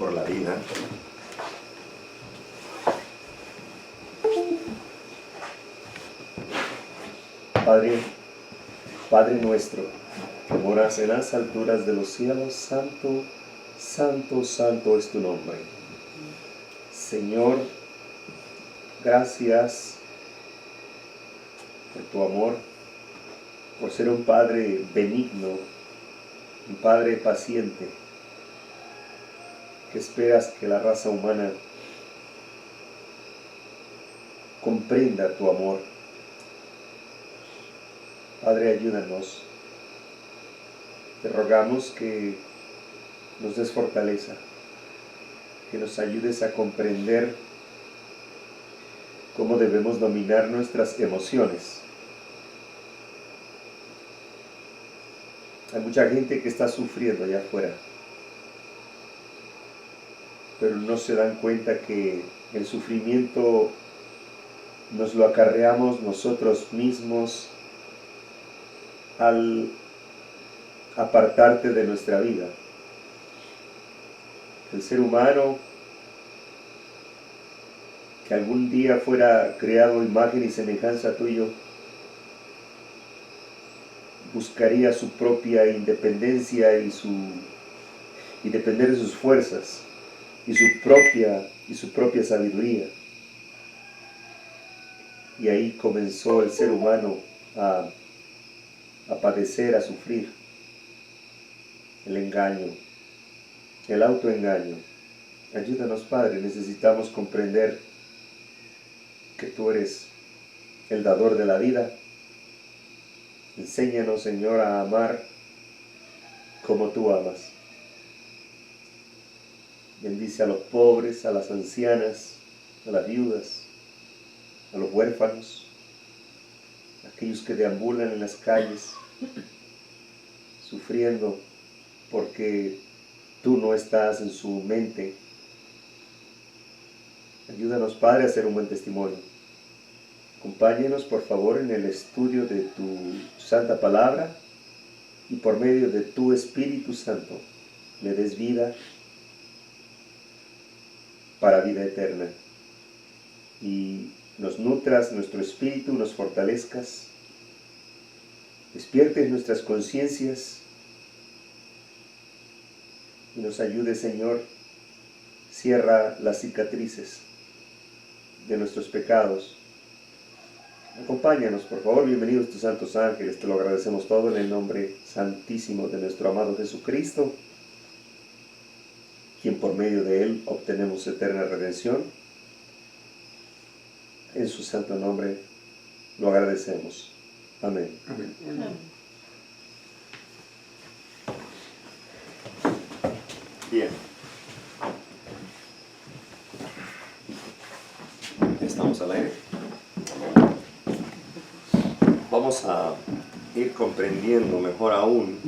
por la vida. Padre nuestro, que moras en las alturas de los cielos, santo, santo, santo es tu nombre. Señor, gracias por tu amor, por ser un Padre benigno, un Padre paciente, que esperas que la raza humana comprenda tu amor. Padre, ayúdanos. Te rogamos que nos des fortaleza, que nos ayudes a comprender cómo debemos dominar nuestras emociones. Hay mucha gente que está sufriendo allá afuera, pero no se dan cuenta que el sufrimiento nos lo acarreamos nosotros mismos al apartarte de nuestra vida. El ser humano que algún día fuera creado imagen y semejanza tuyo, buscaría su propia independencia y depender de sus fuerzas y su propia sabiduría. Y ahí comenzó el ser humano a padecer, a sufrir el engaño, el autoengaño. Ayúdanos, Padre, necesitamos comprender que tú eres el dador de la vida. Enséñanos, Señor, a amar como tú amas. Bendice a los pobres, a las ancianas, a las viudas, a los huérfanos, a aquellos que deambulan en las calles, sufriendo porque tú no estás en su mente. Ayúdanos, Padre, a hacer un buen testimonio. Acompáñanos, por favor, en el estudio de tu santa palabra y por medio de tu Espíritu Santo le des vida para vida eterna. Y nos nutras nuestro espíritu, nos fortalezcas, despiertes nuestras conciencias y nos ayudes, Señor. Cierra las cicatrices de nuestros pecados. Acompáñanos, por favor. Bienvenidos tus santos ángeles. Te lo agradecemos todo en el nombre santísimo de nuestro amado Jesucristo, quien por medio de él obtenemos eterna redención. En su santo nombre lo agradecemos. Amén. Amén. Bien. Estamos al aire. Vamos a ir comprendiendo mejor aún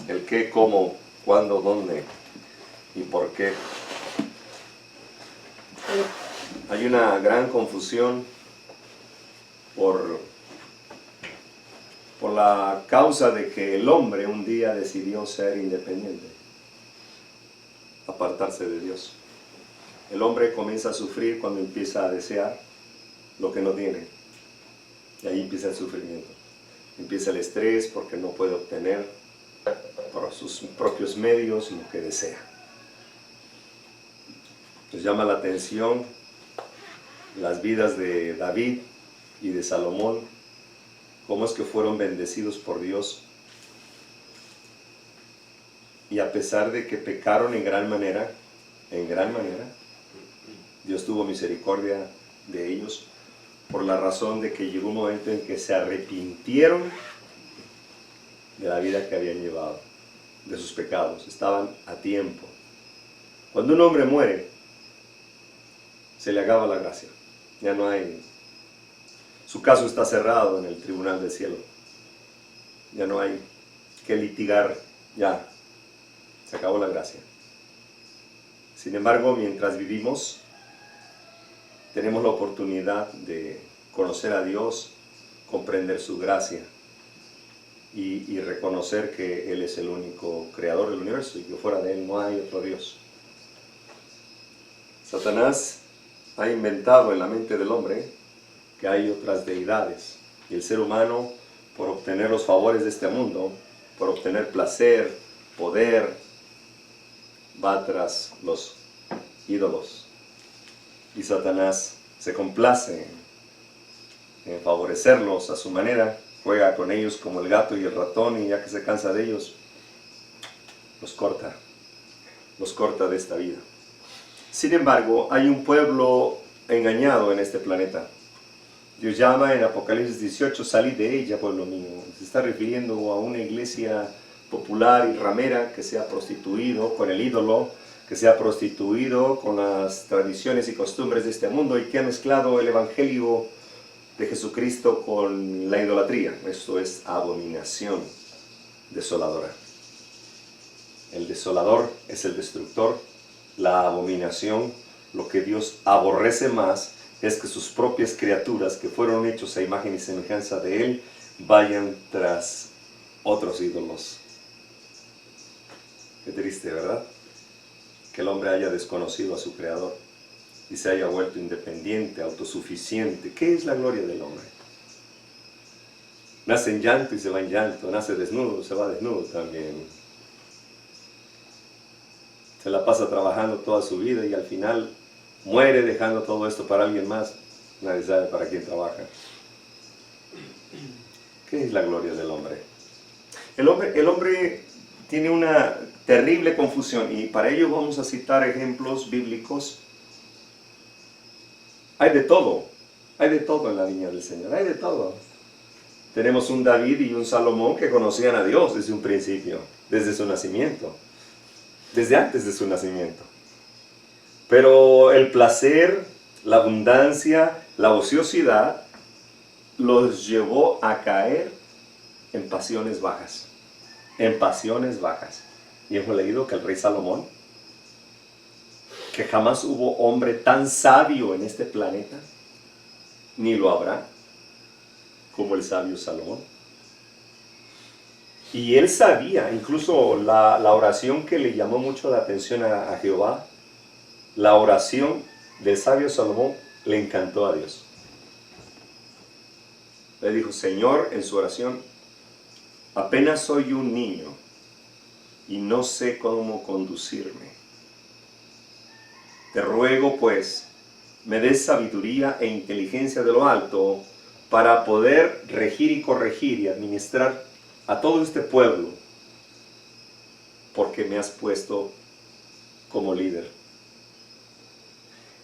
el qué, cómo, cuándo, dónde y por qué. Hay una gran confusión por la causa de que el hombre un día decidió ser independiente, apartarse de Dios. El hombre comienza a sufrir cuando empieza a desear lo que no tiene. Y ahí empieza el sufrimiento. Empieza el estrés porque no puede obtener por sus propios medios lo que desea. Nos llama la atención las vidas de David y de Salomón, cómo es que fueron bendecidos por Dios. Y a pesar de que pecaron en gran manera, Dios tuvo misericordia de ellos por la razón de que llegó un momento en que se arrepintieron de la vida que habían llevado, de sus pecados. Estaban a tiempo. Cuando un hombre muere, se le acaba la gracia. Ya no hay. Su caso está cerrado en el tribunal del cielo. Ya no hay que litigar. Ya. Se acabó la gracia. Sin embargo, mientras vivimos, tenemos la oportunidad de conocer a Dios, comprender su gracia y reconocer que Él es el único creador del universo y que fuera de Él no hay otro Dios. Satanás ha inventado en la mente del hombre que hay otras deidades y el ser humano, por obtener los favores de este mundo, por obtener placer, poder, va tras los ídolos. Y Satanás se complace en favorecerlos a su manera, juega con ellos como el gato y el ratón, y ya que se cansa de ellos, los corta de esta vida. Sin embargo, hay un pueblo engañado en este planeta. Dios llama en Apocalipsis 18, salid de ella, pueblo mío. Se está refiriendo a una iglesia popular y ramera que se ha prostituido con el ídolo, que se ha prostituido con las tradiciones y costumbres de este mundo y que ha mezclado el evangelio de Jesucristo con la idolatría. Esto es abominación desoladora. El desolador es el destructor. La abominación, lo que Dios aborrece más, es que sus propias criaturas, que fueron hechos a imagen y semejanza de Él, vayan tras otros ídolos. Qué triste, ¿verdad? Que el hombre haya desconocido a su Creador y se haya vuelto independiente, autosuficiente. ¿Qué es la gloria del hombre? Nace en llanto y se va en llanto, nace desnudo, se va desnudo también. Se la pasa trabajando toda su vida y al final muere dejando todo esto para alguien más. Nadie sabe para quién trabaja. ¿Qué es la gloria del hombre? El hombre tiene una terrible confusión y para ello vamos a citar ejemplos bíblicos. Hay de todo en la viña del Señor, hay de todo. Tenemos un David y un Salomón que conocían a Dios desde un principio, desde su nacimiento, desde antes de su nacimiento. Pero el placer, la abundancia, la ociosidad los llevó a caer en pasiones bajas. En pasiones bajas. Y hemos leído que el rey Salomón, que jamás hubo hombre tan sabio en este planeta, ni lo habrá, como el sabio Salomón. Y él sabía, incluso la oración que le llamó mucho la atención a Jehová, la oración del sabio Salomón le encantó a Dios. Le dijo, Señor, en su oración, apenas soy un niño y no sé cómo conducirme. Te ruego, pues, me des sabiduría e inteligencia de lo alto para poder regir y corregir y administrar a todo este pueblo, porque me has puesto como líder.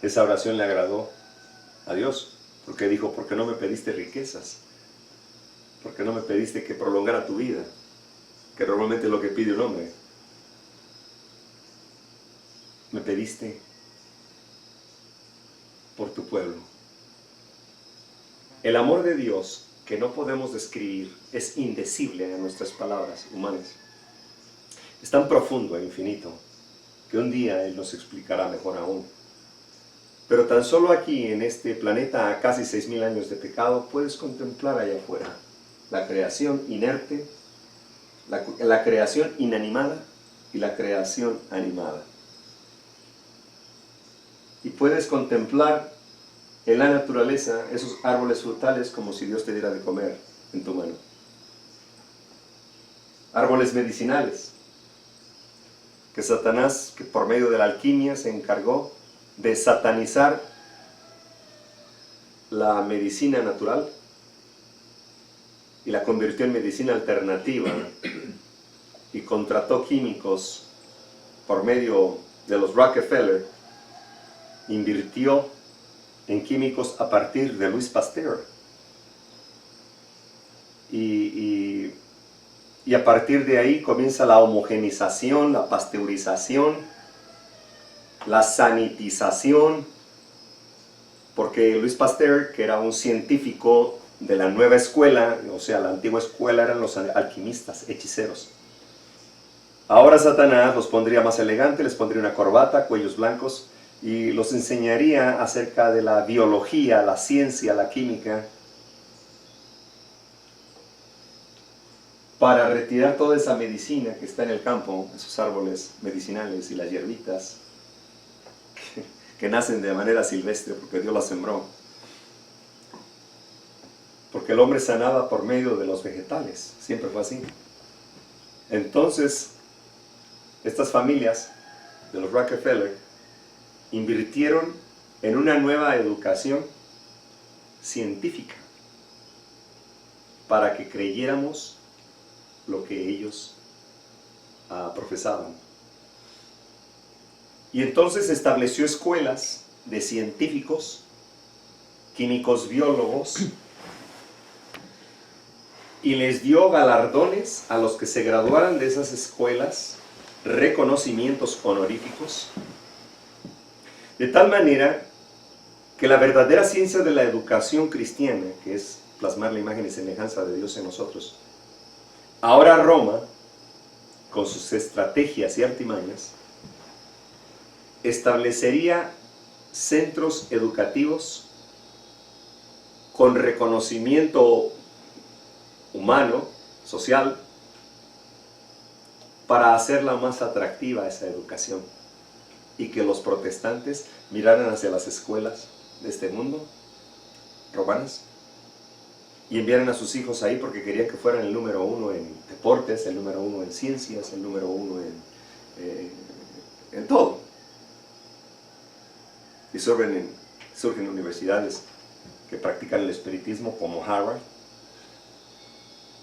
Esa oración le agradó a Dios, porque dijo, ¿por qué no me pediste riquezas? ¿Por qué no me pediste que prolongara tu vida? Que normalmente es lo que pide un hombre. Me pediste por tu pueblo. El amor de Dios, que no podemos describir, es indecible en nuestras palabras humanas. Es tan profundo e infinito que un día Él nos explicará mejor aún. Pero tan solo aquí, en este planeta, a casi 6.000 años de pecado, puedes contemplar allá afuera la creación inerte, la creación inanimada y la creación animada. Y puedes contemplar en la naturaleza esos árboles frutales como si Dios te diera de comer en tu mano. Árboles medicinales que Satanás, que por medio de la alquimia se encargó de satanizar la medicina natural y la convirtió en medicina alternativa y contrató químicos por medio de los Rockefeller, invirtió en químicos a partir de Louis Pasteur y a partir de ahí comienza la homogenización, la pasteurización, la sanitización, porque Louis Pasteur, que era un científico de la nueva escuela, o sea, la antigua escuela eran los alquimistas, hechiceros. Ahora Satanás los pondría más elegantes, les pondría una corbata, cuellos blancos, y los enseñaría acerca de la biología, la ciencia, la química. para retirar toda esa medicina que está en el campo, esos árboles medicinales y las hierbitas que nacen de manera silvestre porque Dios las sembró. Porque el hombre sanaba por medio de los vegetales, siempre fue así. Entonces, estas familias de los Rockefeller invirtieron en una nueva educación científica para que creyéramos lo que ellos profesaban. Y entonces estableció escuelas de científicos, químicos, biólogos, y les dio galardones a los que se graduaran de esas escuelas, reconocimientos honoríficos, de tal manera que la verdadera ciencia de la educación cristiana, que es plasmar la imagen y semejanza de Dios en nosotros, ahora Roma, con sus estrategias y artimañas, establecería centros educativos con reconocimiento humano, social, para hacerla más atractiva esa educación y que los protestantes miraran hacia las escuelas de este mundo, romanas, y enviaran a sus hijos ahí porque querían que fueran el número uno en deportes, el número uno en ciencias, el número uno en todo. Y surgen universidades que practican el espiritismo como Harvard,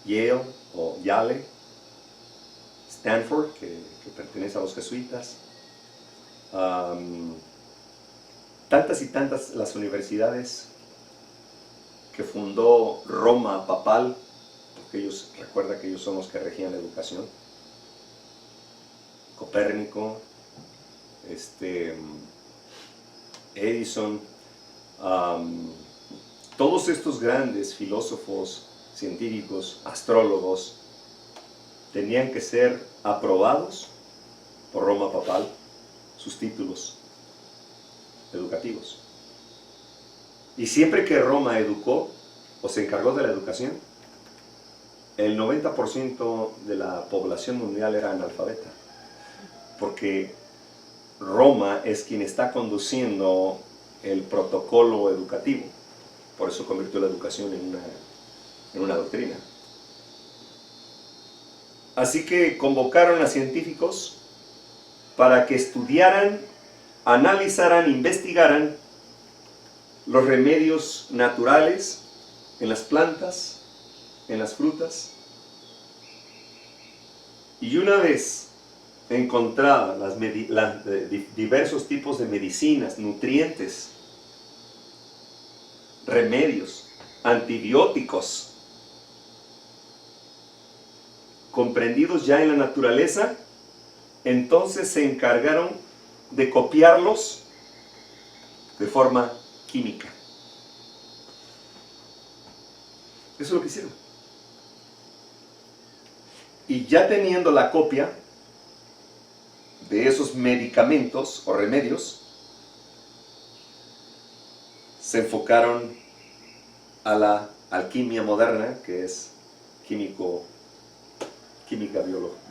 Yale o Yale, Stanford, que pertenece a los jesuitas, tantas y tantas las universidades que fundó Roma papal, porque ellos, recuerda que ellos son los que regían la educación, Copérnico, Edison, todos estos grandes filósofos, científicos, astrólogos, tenían que ser aprobados por Roma papal, sus títulos educativos. Y siempre que Roma educó o se encargó de la educación, el 90% de la población mundial era analfabeta, porque Roma es quien está conduciendo el protocolo educativo. Por eso convirtió la educación en una doctrina. Así que convocaron a científicos para que estudiaran, analizaran, investigaran los remedios naturales en las plantas, en las frutas. Y una vez encontradas diversos tipos de medicinas, nutrientes, remedios, antibióticos, comprendidos ya en la naturaleza, entonces se encargaron de copiarlos de forma química. Eso es lo que hicieron. Y ya teniendo la copia de esos medicamentos o remedios, se enfocaron a la alquimia moderna, que es química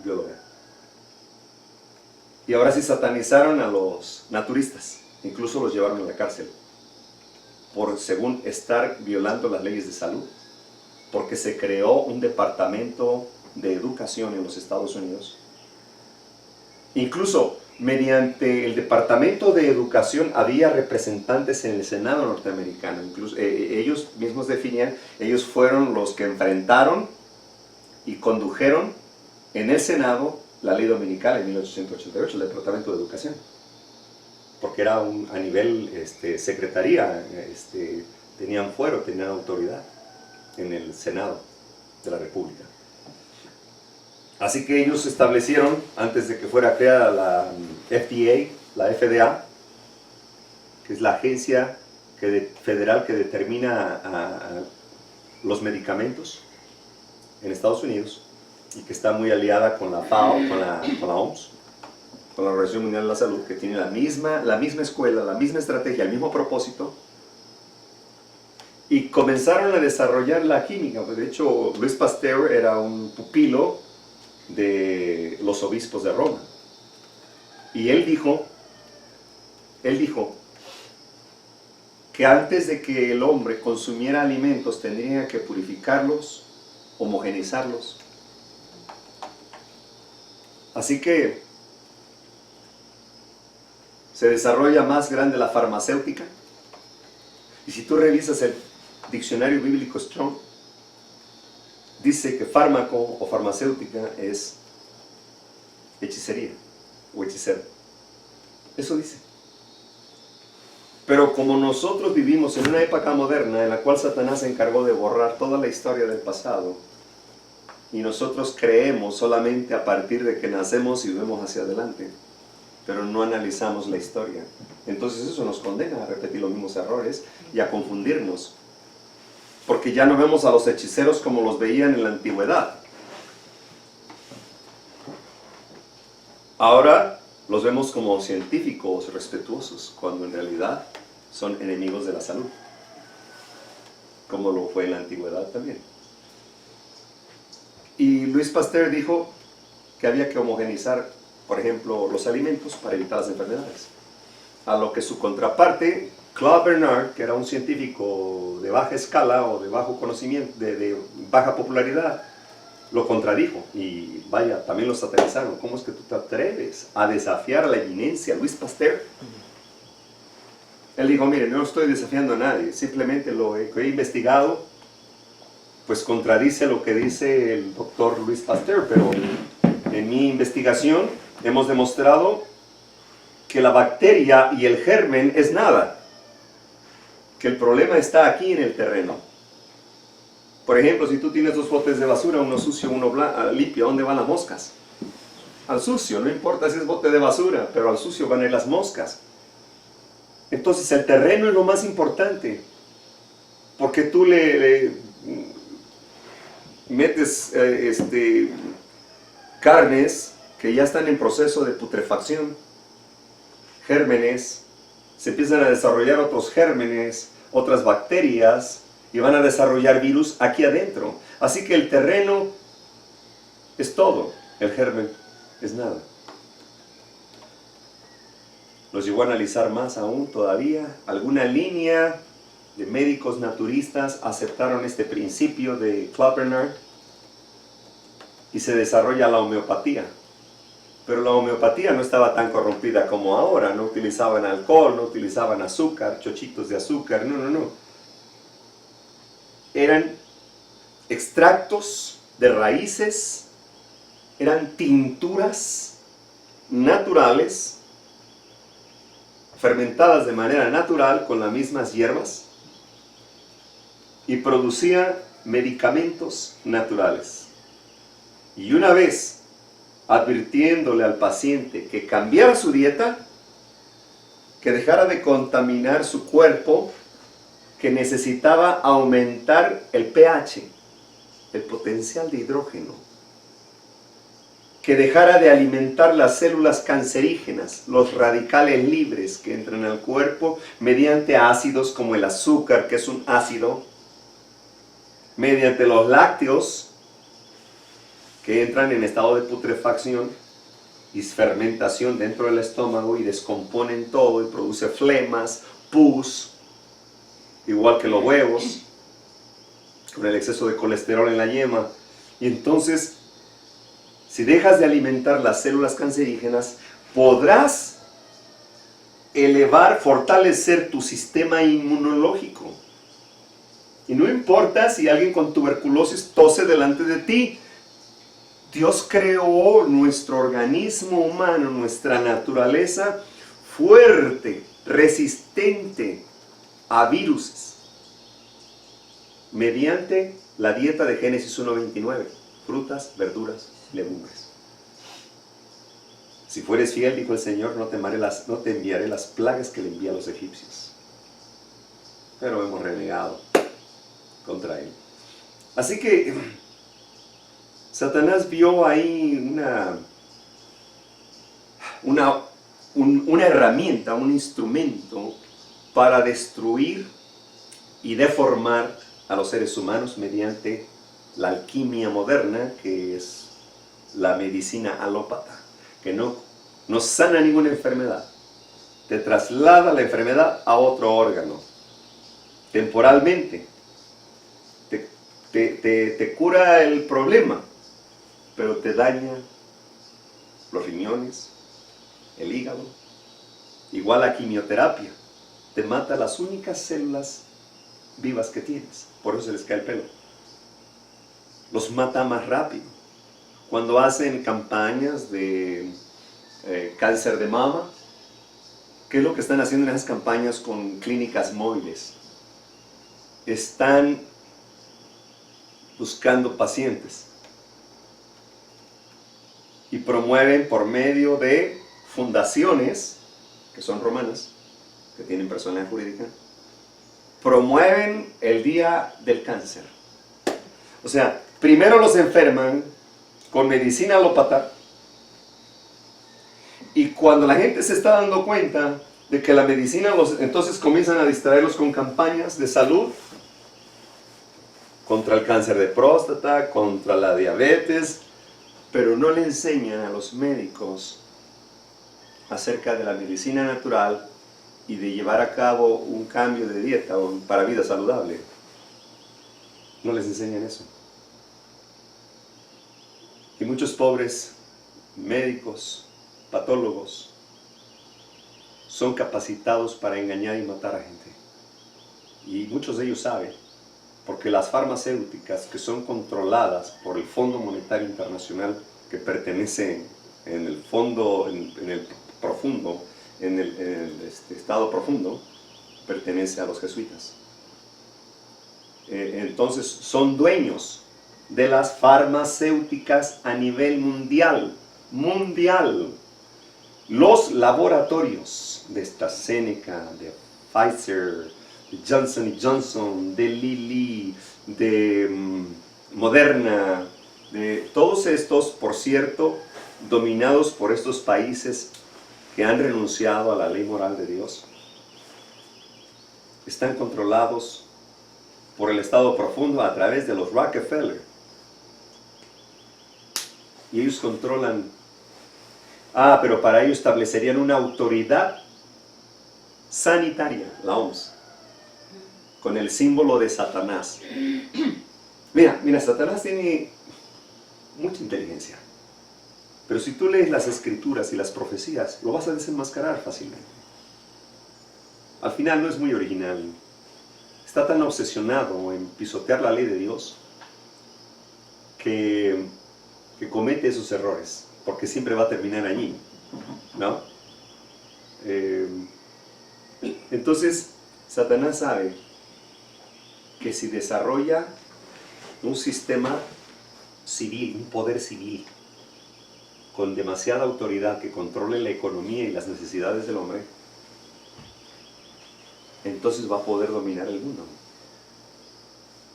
bióloga. Y ahora sí satanizaron a los naturistas, incluso los llevaron a la cárcel, por según estar violando las leyes de salud, porque se creó un departamento de educación en los Estados Unidos. Incluso mediante el departamento de educación había representantes en el Senado norteamericano. Incluso ellos mismos definían, ellos fueron los que enfrentaron y condujeron en el Senado la ley dominical en 1888, el departamento de educación, porque era a nivel secretaría, tenían fuero, tenían autoridad en el Senado de la República. Así que ellos establecieron, antes de que fuera creada la FDA, la FDA, que es la agencia federal que determina los medicamentos en Estados Unidos, y que está muy aliada con la FAO, con la OMS, con la Organización Mundial de la Salud, que tiene la misma escuela, la misma estrategia, el mismo propósito. Y comenzaron a desarrollar la química. De hecho, Luis Pasteur era un pupilo de los obispos de Roma. Y él dijo que antes de que el hombre consumiera alimentos tendría que purificarlos, homogeneizarlos. Así que se desarrolla más grande la farmacéutica. Y si tú revisas el diccionario bíblico Strong, dice que fármaco o farmacéutica es hechicería o hechicero. Eso dice. Pero como nosotros vivimos en una época moderna en la cual Satanás se encargó de borrar toda la historia del pasado, y nosotros creemos solamente a partir de que nacemos y vemos hacia adelante, pero no analizamos la historia, entonces eso nos condena a repetir los mismos errores y a confundirnos, porque ya no vemos a los hechiceros como los veían en la antigüedad. Ahora los vemos como científicos respetuosos, cuando en realidad son enemigos de la salud, como lo fue en la antigüedad también. Y Luis Pasteur dijo que había que homogeneizar, por ejemplo, los alimentos para evitar las enfermedades. A lo que su contraparte, Claude Bernard, que era un científico de baja escala o de bajo conocimiento, de baja popularidad, lo contradijo. Y vaya, también lo satanizaron. ¿Cómo es que tú te atreves a desafiar a la eminencia Luis Pasteur? Él dijo, mire, no estoy desafiando a nadie, simplemente lo que he investigado pues contradice lo que dice el doctor Luis Pasteur, pero en mi investigación hemos demostrado que la bacteria y el germen es nada, que el problema está aquí en el terreno. Por ejemplo, si tú tienes dos botes de basura, uno sucio, uno limpio, ¿a dónde van las moscas? Al sucio, no importa si es bote de basura, pero al sucio van a ir las moscas. Entonces el terreno es lo más importante, porque tú le metes carnes que ya están en proceso de putrefacción, gérmenes, se empiezan a desarrollar otros gérmenes, otras bacterias, y van a desarrollar virus aquí adentro. Así que el terreno es todo, el germen es nada. Nos llevó a analizar más aún todavía. Alguna línea de médicos naturistas aceptaron este principio de Claude Bernard y se desarrolla la homeopatía. Pero la homeopatía no estaba tan corrompida como ahora. No utilizaban alcohol, no utilizaban azúcar, chochitos de azúcar, no. Eran extractos de raíces, eran tinturas naturales, fermentadas de manera natural con las mismas hierbas, y producía medicamentos naturales. Y una vez advirtiéndole al paciente que cambiara su dieta, que dejara de contaminar su cuerpo, que necesitaba aumentar el pH, el potencial de hidrógeno, que dejara de alimentar las células cancerígenas, los radicales libres que entran al cuerpo mediante ácidos como el azúcar, que es un ácido, mediante los lácteos, que entran en estado de putrefacción y fermentación dentro del estómago y descomponen todo y produce flemas, pus, igual que los huevos, con el exceso de colesterol en la yema. Y entonces, si dejas de alimentar las células cancerígenas, podrás elevar, fortalecer tu sistema inmunológico. Y no importa si alguien con tuberculosis tose delante de ti. Dios creó nuestro organismo humano, nuestra naturaleza, fuerte, resistente a viruses, mediante la dieta de Génesis 1:29, frutas, verduras, legumbres. Si fueres fiel, dijo el Señor, no te enviaré las plagas que le envié a los egipcios. Pero hemos renegado contra él. Así que Satanás vio ahí una herramienta, un instrumento para destruir y deformar a los seres humanos mediante la alquimia moderna, que es la medicina alópata, que no sana ninguna enfermedad, te traslada la enfermedad a otro órgano, temporalmente, te cura el problema, pero te daña los riñones, el hígado. Igual la quimioterapia, te mata las únicas células vivas que tienes, por eso se les cae el pelo. Los mata más rápido. Cuando hacen campañas de cáncer de mama, ¿qué es lo que están haciendo en esas campañas con clínicas móviles? Están buscando pacientes y promueven por medio de fundaciones, que son romanas, que tienen personalidad jurídica, promueven el día del cáncer. O sea, primero los enferman con medicina alópata, y cuando la gente se está dando cuenta de que la medicina entonces comienzan a distraerlos con campañas de salud contra el cáncer de próstata, contra la diabetes, pero no le enseñan a los médicos acerca de la medicina natural y de llevar a cabo un cambio de dieta para vida saludable. No les enseñan eso. Y muchos pobres médicos, patólogos, son capacitados para engañar y matar a gente. Y muchos de ellos saben, porque las farmacéuticas que son controladas por el Fondo Monetario Internacional, que pertenecen en el fondo, en el profundo, en el estado profundo, pertenece a los jesuitas. Entonces son dueños de las farmacéuticas a nivel mundial. Los laboratorios de AstraZeneca, de Pfizer, de Johnson & Johnson, de Lilly, de Moderna, de todos estos, por cierto, dominados por estos países que han renunciado a la ley moral de Dios, están controlados por el estado profundo a través de los Rockefeller. Y ellos controlan. Pero para ello establecerían una autoridad sanitaria, la OMS, con el símbolo de Satanás. Mira, Satanás tiene mucha inteligencia. Pero si tú lees las escrituras y las profecías, lo vas a desenmascarar fácilmente. Al final no es muy original. Está tan obsesionado en pisotear la ley de Dios que comete esos errores, porque siempre va a terminar allí, ¿no? Entonces, Satanás sabe que si desarrolla un sistema civil, un poder civil, con demasiada autoridad que controle la economía y las necesidades del hombre, entonces va a poder dominar el mundo.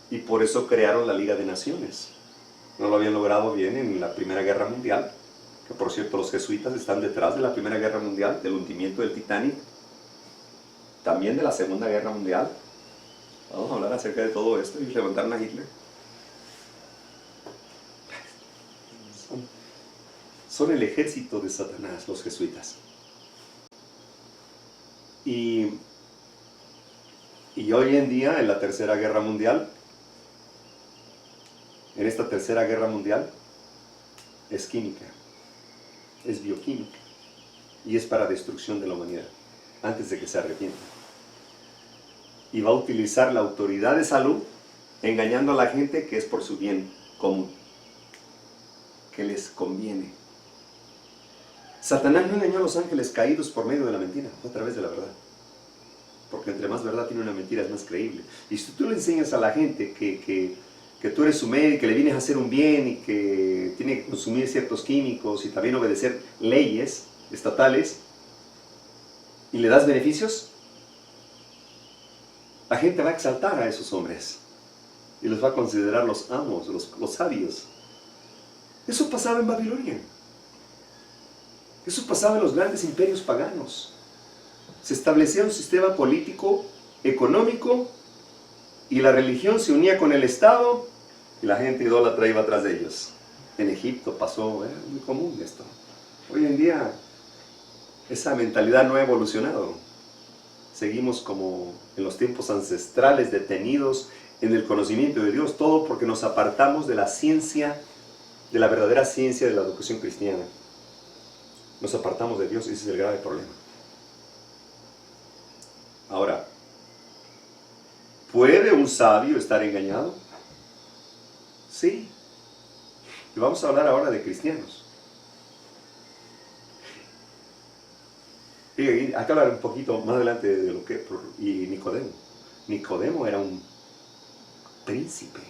Y por eso crearon la Liga de Naciones. No lo habían logrado bien en la Primera Guerra Mundial, que por cierto los jesuitas están detrás de la Primera Guerra Mundial, del hundimiento del Titanic, también de la Segunda Guerra Mundial. Vamos a hablar acerca de todo esto y levantaron a Hitler. Son el ejército de Satanás, los jesuitas. Y hoy en día, en la Tercera Guerra Mundial, en esta Tercera Guerra Mundial, es química, es bioquímica, y es para destrucción de la humanidad, antes de que se arrepienta. Y va a utilizar la autoridad de salud, engañando a la gente que es por su bien común, que les conviene. Satanás no engañó a los ángeles caídos por medio de la mentira, fue a través de la verdad. Porque entre más verdad tiene una mentira, es más creíble. Y si tú le enseñas a la gente que tú eres su médico, que le vienes a hacer un bien y que tiene que consumir ciertos químicos y también obedecer leyes estatales, y le das beneficios, la gente va a exaltar a esos hombres y los va a considerar los amos, los sabios. Eso pasaba en Babilonia. Eso pasaba en los grandes imperios paganos. Se establecía un sistema político, económico Y la religión se unía con el Estado y la gente idólatra iba atrás de ellos. En Egipto pasó, era muy común esto. Hoy en día esa mentalidad no ha evolucionado. Seguimos como en los tiempos ancestrales, detenidos en el conocimiento de Dios, todo porque nos apartamos de la ciencia, de la verdadera ciencia de la educación cristiana. Nos apartamos de Dios y ese es el grave problema. Ahora, ¿puede un sabio estar engañado? Sí. Y vamos a hablar ahora de cristianos. Y hay que hablar un poquito más adelante de lo que... Y Nicodemo. Nicodemo era un príncipe,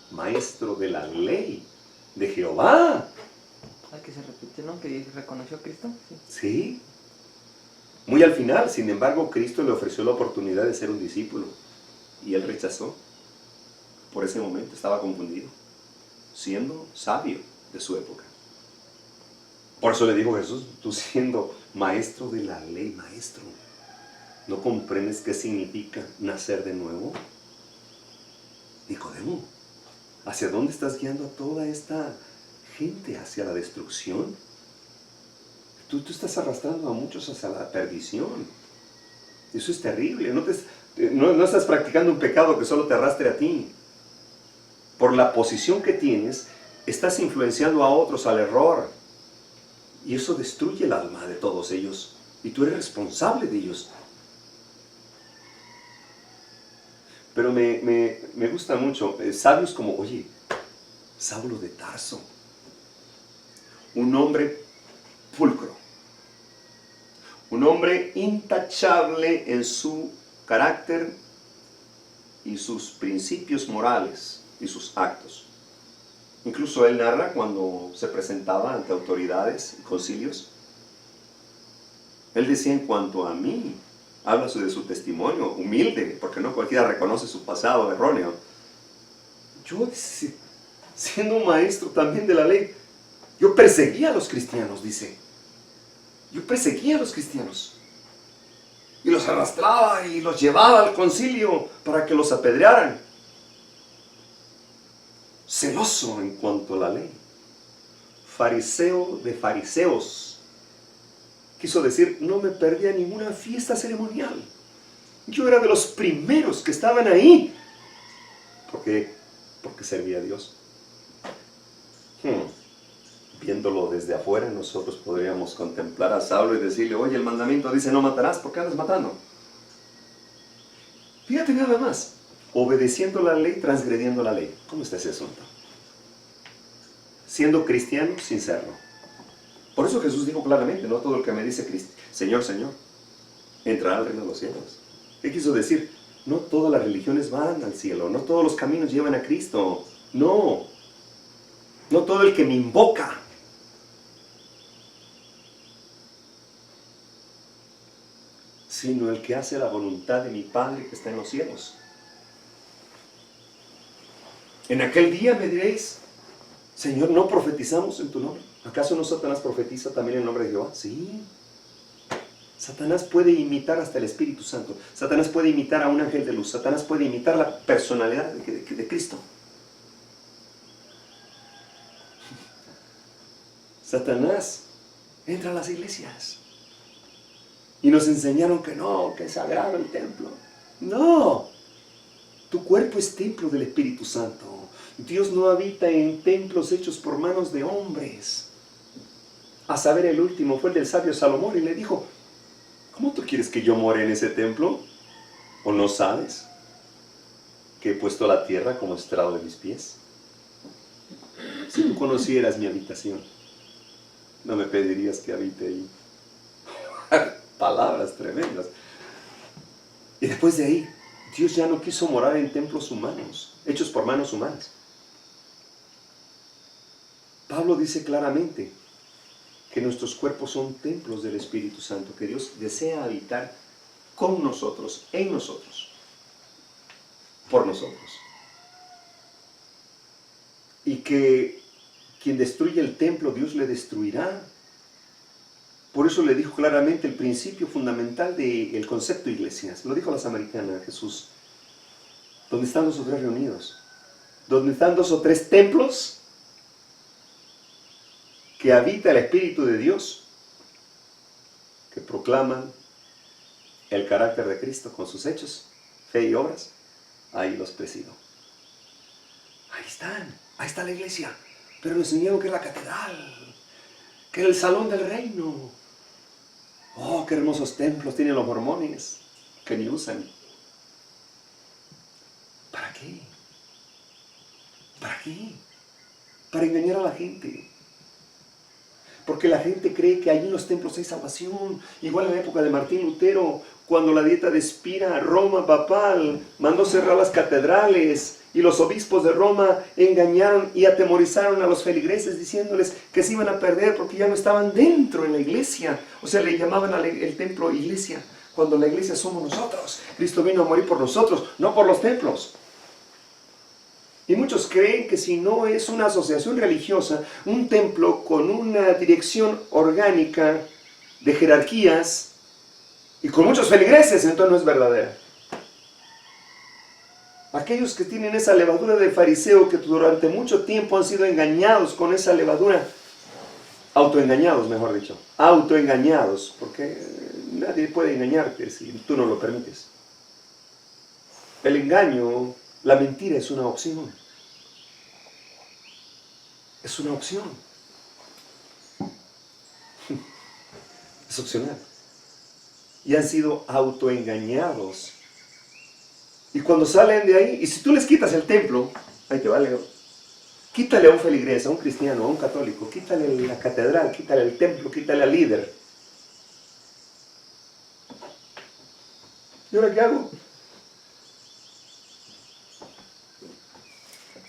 maestro de la ley de Jehová. Que se repite, ¿no? Que reconoció a Cristo. Sí. Sí. Muy al final, sin embargo, Cristo le ofreció la oportunidad de ser un discípulo. Y él rechazó. Por ese momento estaba confundido, siendo sabio de su época. Por eso le dijo Jesús, tú siendo maestro de la ley, maestro, ¿no comprendes qué significa nacer de nuevo? Nicodemo, ¿hacia dónde estás guiando a toda esta gente? ¿Hacia la destrucción? Tú estás arrastrando a muchos hacia la perdición. Eso es terrible. No estás practicando un pecado que solo te arrastre a ti. Por la posición que tienes, estás influenciando a otros al error. Y eso destruye el alma de todos ellos. Y tú eres responsable de ellos. Pero me gusta mucho. Sabios como, oye, Saulo de Tarso. Un hombre pulcro. Un hombre intachable en su carácter y sus principios morales y sus actos. Incluso él narra cuando se presentaba ante autoridades y concilios. Él decía en cuanto a mí, habla de su testimonio, humilde, porque no cualquiera reconoce su pasado erróneo. Yo, siendo un maestro también de la ley, yo perseguía a los cristianos, dice. Yo perseguía a los cristianos. Y los arrastraba y los llevaba al concilio para que los apedrearan. Celoso en cuanto a la ley. Fariseo de fariseos. Quiso decir, no me perdía ninguna fiesta ceremonial. Yo era de los primeros que estaban ahí. Porque servía a Dios. Viéndolo desde afuera, nosotros podríamos contemplar a Saulo y decirle, oye, el mandamiento dice no matarás, ¿por qué andas matando? Fíjate nada más, obedeciendo la ley, transgrediendo la ley. ¿Cómo está ese asunto? Siendo cristiano sin serlo. Por eso Jesús dijo claramente, no todo el que me dice Señor, Señor, entrará al reino de los cielos. ¿Qué quiso decir? No todas las religiones van al cielo, no todos los caminos llevan a Cristo. No todo el que me invoca. Sino el que hace la voluntad de mi Padre que está en los cielos. En aquel día me diréis, Señor, ¿no profetizamos en tu nombre? ¿Acaso no Satanás profetiza también en el nombre de Jehová? Sí. Satanás puede imitar hasta el Espíritu Santo. Satanás puede imitar a un ángel de luz. Satanás puede imitar la personalidad de Cristo. Satanás entra a las iglesias. Y nos enseñaron que no, que es sagrado el templo. No, tu cuerpo es templo del Espíritu Santo. Dios no habita en templos hechos por manos de hombres. A saber, el último fue el del sabio Salomón y le dijo, ¿cómo tú quieres que yo more en ese templo? ¿O no sabes que he puesto la tierra como estrado de mis pies? Si tú conocieras mi habitación, no me pedirías que habite ahí. Palabras tremendas. Y después de ahí, Dios ya no quiso morar en templos humanos, hechos por manos humanas. Pablo dice claramente que nuestros cuerpos son templos del Espíritu Santo, que Dios desea habitar con nosotros, en nosotros, por nosotros. Y que quien destruye el templo, Dios le destruirá. Por eso le dijo claramente el principio fundamental del concepto iglesia. Se lo dijo a la samaritana Jesús. donde están 2 o 3 reunidos, donde están 2 o 3 templos, que habita el Espíritu de Dios, que proclaman el carácter de Cristo con sus hechos, fe y obras, ahí los presido. Ahí están, ahí está la iglesia, pero nos enseñaron que es la catedral, que es el salón del reino. Oh, qué hermosos templos tienen los mormones, que ni usan. ¿Para qué? ¿Para qué? Para engañar a la gente. Porque la gente cree que allí en los templos hay salvación. Igual en la época de Martín Lutero, cuando la dieta de Espira, Roma papal, mandó cerrar las catedrales y los obispos de Roma engañaron y atemorizaron a los feligreses diciéndoles que se iban a perder porque ya no estaban dentro en la iglesia. O sea, le llamaban al templo iglesia, cuando la iglesia somos nosotros. Cristo vino a morir por nosotros, no por los templos. Y muchos creen que si no es una asociación religiosa, un templo con una dirección orgánica de jerarquías y con muchos feligreses, entonces no es verdadera. Aquellos que tienen esa levadura de fariseo, que durante mucho tiempo han sido engañados con esa levadura, autoengañados mejor dicho, autoengañados, porque nadie puede engañarte si tú no lo permites. El engaño, la mentira es una opción. Es una opción. Es opcional. Y han sido autoengañados. Y cuando salen de ahí, y si tú les quitas el templo, ahí te vale. Quítale a un feligrés, a un cristiano, a un católico, quítale la catedral, quítale el templo, quítale al líder. ¿Y ahora qué hago?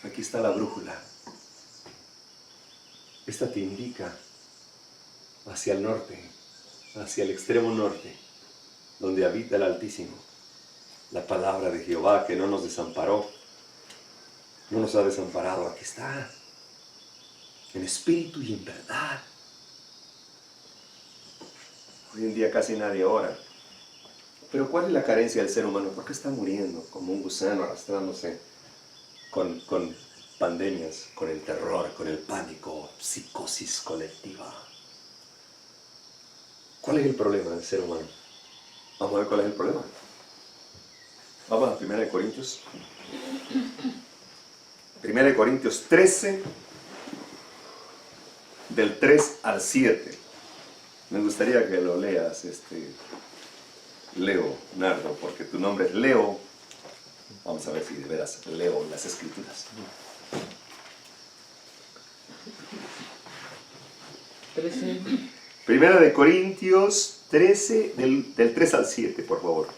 Aquí está la brújula. Esta te indica hacia el norte, hacia el extremo norte, donde habita el Altísimo. La palabra de Jehová que no nos desamparó, no nos ha desamparado. Aquí está, en espíritu y en verdad. Hoy en día casi nadie ora. Pero ¿cuál es la carencia del ser humano? ¿Por qué está muriendo como un gusano arrastrándose con pandemias, con el terror, con el pánico, psicosis colectiva? ¿Cuál es el problema del ser humano? Vamos a ver cuál es el problema. Vamos a 1 Corintios. 1 Corintios 13, del 3 al 7. Me gustaría que lo leas, Leo, Nardo, porque tu nombre es Leo. Vamos a ver si de veras leo las Escrituras. 13. 1 Corintios 13, del 3 al 7, por favor.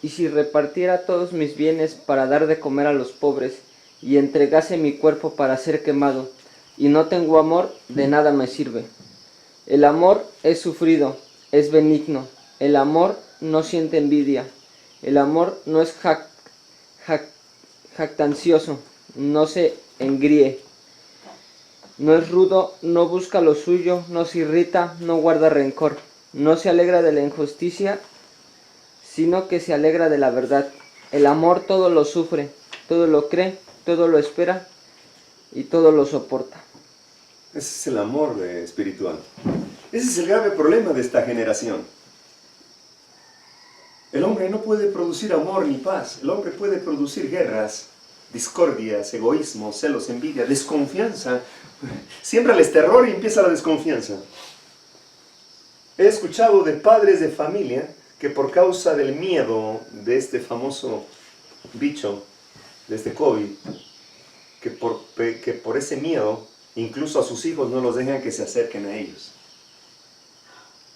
Y si repartiera todos mis bienes para dar de comer a los pobres, y entregase mi cuerpo para ser quemado, y no tengo amor, de nada me sirve. El amor es sufrido, es benigno. El amor no siente envidia. El amor no es jactancioso, no se engríe. No es rudo, no busca lo suyo, no se irrita, no guarda rencor. No se alegra de la injusticia, sino que se alegra de la verdad. El amor todo lo sufre, todo lo cree, todo lo espera y todo lo soporta. Ese es el amor espiritual. Ese es el grave problema de esta generación. El hombre no puede producir amor ni paz. El hombre puede producir guerras, discordias, egoísmo, celos, envidia, desconfianza. Siémbrales terror y empieza la desconfianza. He escuchado de padres de familia que por causa del miedo de este famoso bicho, de este COVID, que por ese miedo, incluso a sus hijos no los dejan que se acerquen a ellos.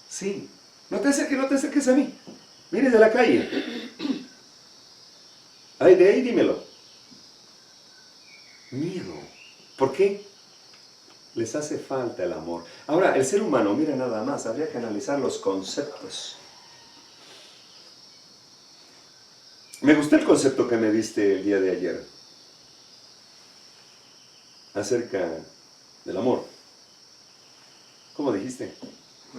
Sí, no te acerques a mí. Vienes de la calle. Ay, de ahí dímelo. Miedo. ¿Por qué? Les hace falta el amor. Ahora, el ser humano, mira nada más, habría que analizar los conceptos. Me gustó el concepto que me diste el día de ayer acerca del amor. ¿Cómo dijiste?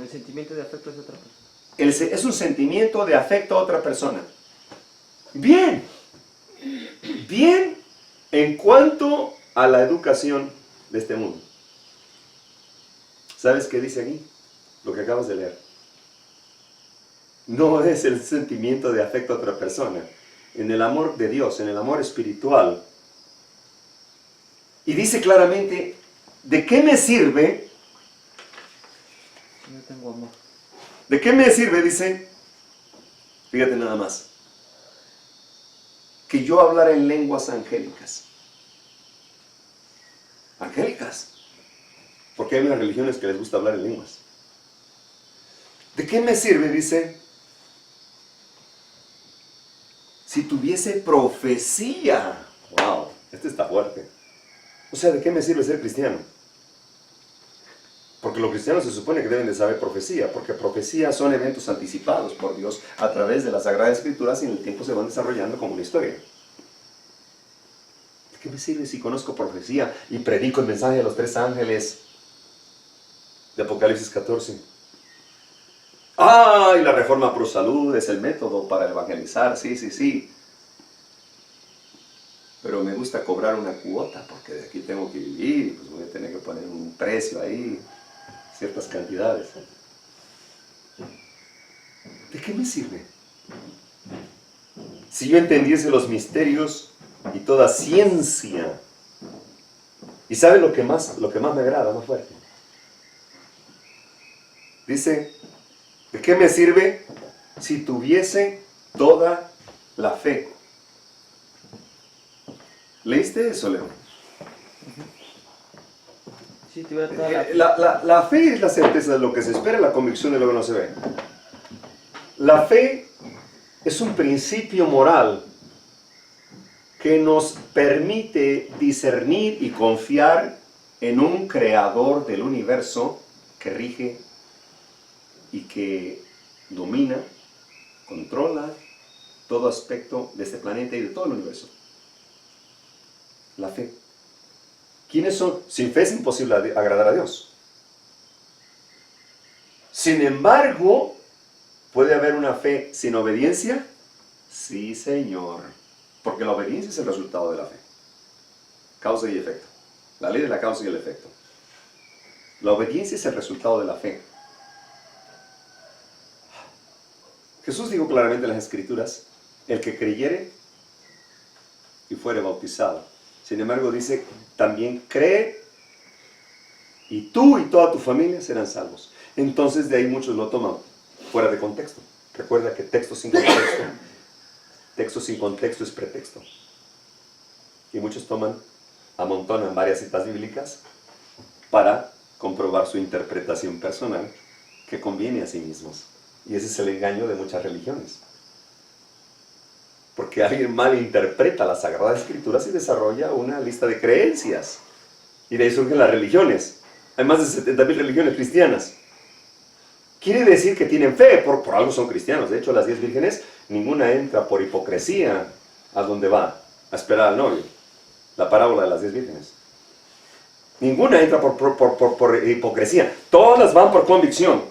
El sentimiento de afecto es otra cosa. Es un sentimiento de afecto a otra persona. Bien, bien en cuanto a la educación de este mundo. ¿Sabes qué dice aquí? Lo que acabas de leer. No es el sentimiento de afecto a otra persona. En el amor de Dios, en el amor espiritual. Y dice claramente, ¿de qué me sirve? No tengo amor. ¿De qué me sirve? Dice, fíjate nada más, que yo hablara en lenguas angélicas. Angélicas. Porque hay unas religiones que les gusta hablar en lenguas. ¿De qué me sirve? Dice, si tuviese profecía. Wow, este está fuerte. O sea, ¿de qué me sirve ser cristiano? Porque los cristianos se supone que deben de saber profecía, porque profecía son eventos anticipados por Dios a través de las Sagradas Escrituras y en el tiempo se van desarrollando como una historia. ¿De qué me sirve si conozco profecía y predico el mensaje de los 3 ángeles de Apocalipsis 14? ¡Ah! Y la Reforma Pro Salud es el método para evangelizar, sí, sí, sí. Pero me gusta cobrar una cuota, porque de aquí tengo que vivir, pues voy a tener que poner un precio ahí, ciertas cantidades. ¿De qué me sirve? Si yo entendiese los misterios y toda ciencia. ¿Y sabe lo que más me agrada, más fuerte? Dice, ¿de qué me sirve si tuviese toda la fe? ¿Leíste eso, Leo? Sí, tuviera toda La fe es la certeza de lo que se espera, la convicción de lo que no se ve. La fe es un principio moral que nos permite discernir y confiar en un creador del universo que rige y que domina, controla todo aspecto de este planeta y de todo el universo. La fe. ¿Quiénes son? Sin fe es imposible agradar a Dios. Sin embargo, ¿puede haber una fe sin obediencia? Sí, Señor. Porque la obediencia es el resultado de la fe. Causa y efecto. La ley de la causa y el efecto. La obediencia es el resultado de la fe. Jesús dijo claramente en las Escrituras, el que creyere y fuere bautizado. Sin embargo, dice, también cree y tú y toda tu familia serán salvos. Entonces, de ahí muchos lo toman fuera de contexto. Recuerda que texto sin contexto es pretexto. Y muchos amontonan varias citas bíblicas para comprobar su interpretación personal que conviene a sí mismos. Y ese es el engaño de muchas religiones. Porque alguien malinterpreta las Sagradas Escrituras y desarrolla una lista de creencias. Y de ahí surgen las religiones. Hay más de 70,000 religiones cristianas. Quiere decir que tienen fe, por algo son cristianos. De hecho, las 10 vírgenes, ninguna entra por hipocresía a donde va, a esperar al novio. La parábola de las 10 vírgenes. Ninguna entra por hipocresía. Todas van por convicción.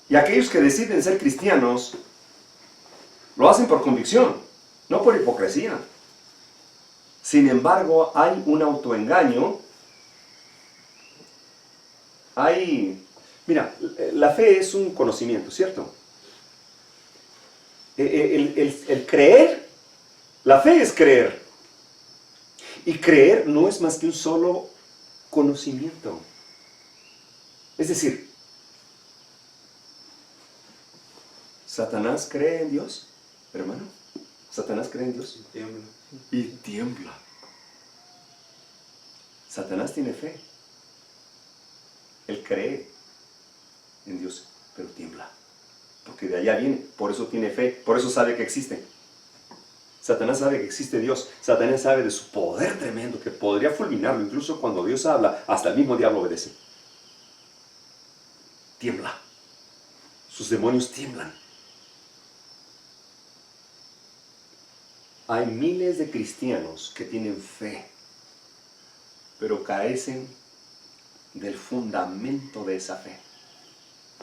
Y aquellos que deciden ser cristianos, lo hacen por convicción, no por hipocresía. Sin embargo, hay un autoengaño. Mira, la fe es un conocimiento, ¿cierto? El creer, la fe es creer. Y creer no es más que un solo conocimiento. Es decir, ¿Satanás cree en Dios, hermano? ¿Satanás cree en Dios? Y tiembla. Y tiembla. Satanás tiene fe. Él cree en Dios, pero tiembla. Porque de allá viene, por eso tiene fe, por eso sabe que existe. Satanás sabe que existe Dios. Satanás sabe de su poder tremendo que podría fulminarlo. Incluso cuando Dios habla, hasta el mismo diablo obedece. Tiembla. Sus demonios tiemblan. Hay miles de cristianos que tienen fe, pero carecen del fundamento de esa fe.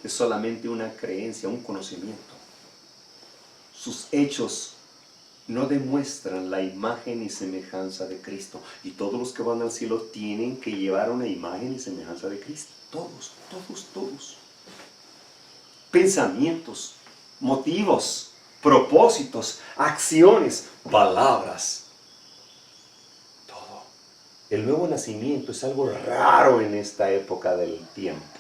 es solamente una creencia, un conocimiento. Sus hechos no demuestran la imagen y semejanza de Cristo. Y todos los que van al cielo tienen que llevar una imagen y semejanza de Cristo. Todos, todos, todos. Pensamientos, motivos, propósitos, acciones, palabras. Todo. El nuevo nacimiento es algo raro en esta época del tiempo.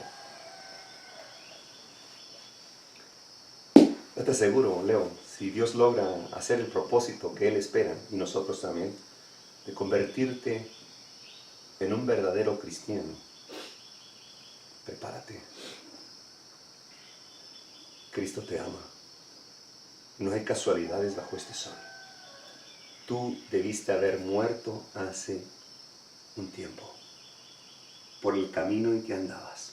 Yo te aseguro, Leo, si Dios logra hacer el propósito que Él espera, y nosotros también, de convertirte en un verdadero cristiano, prepárate. Cristo te ama. No hay casualidades bajo este sol. Tú debiste haber muerto hace un tiempo por el camino en que andabas.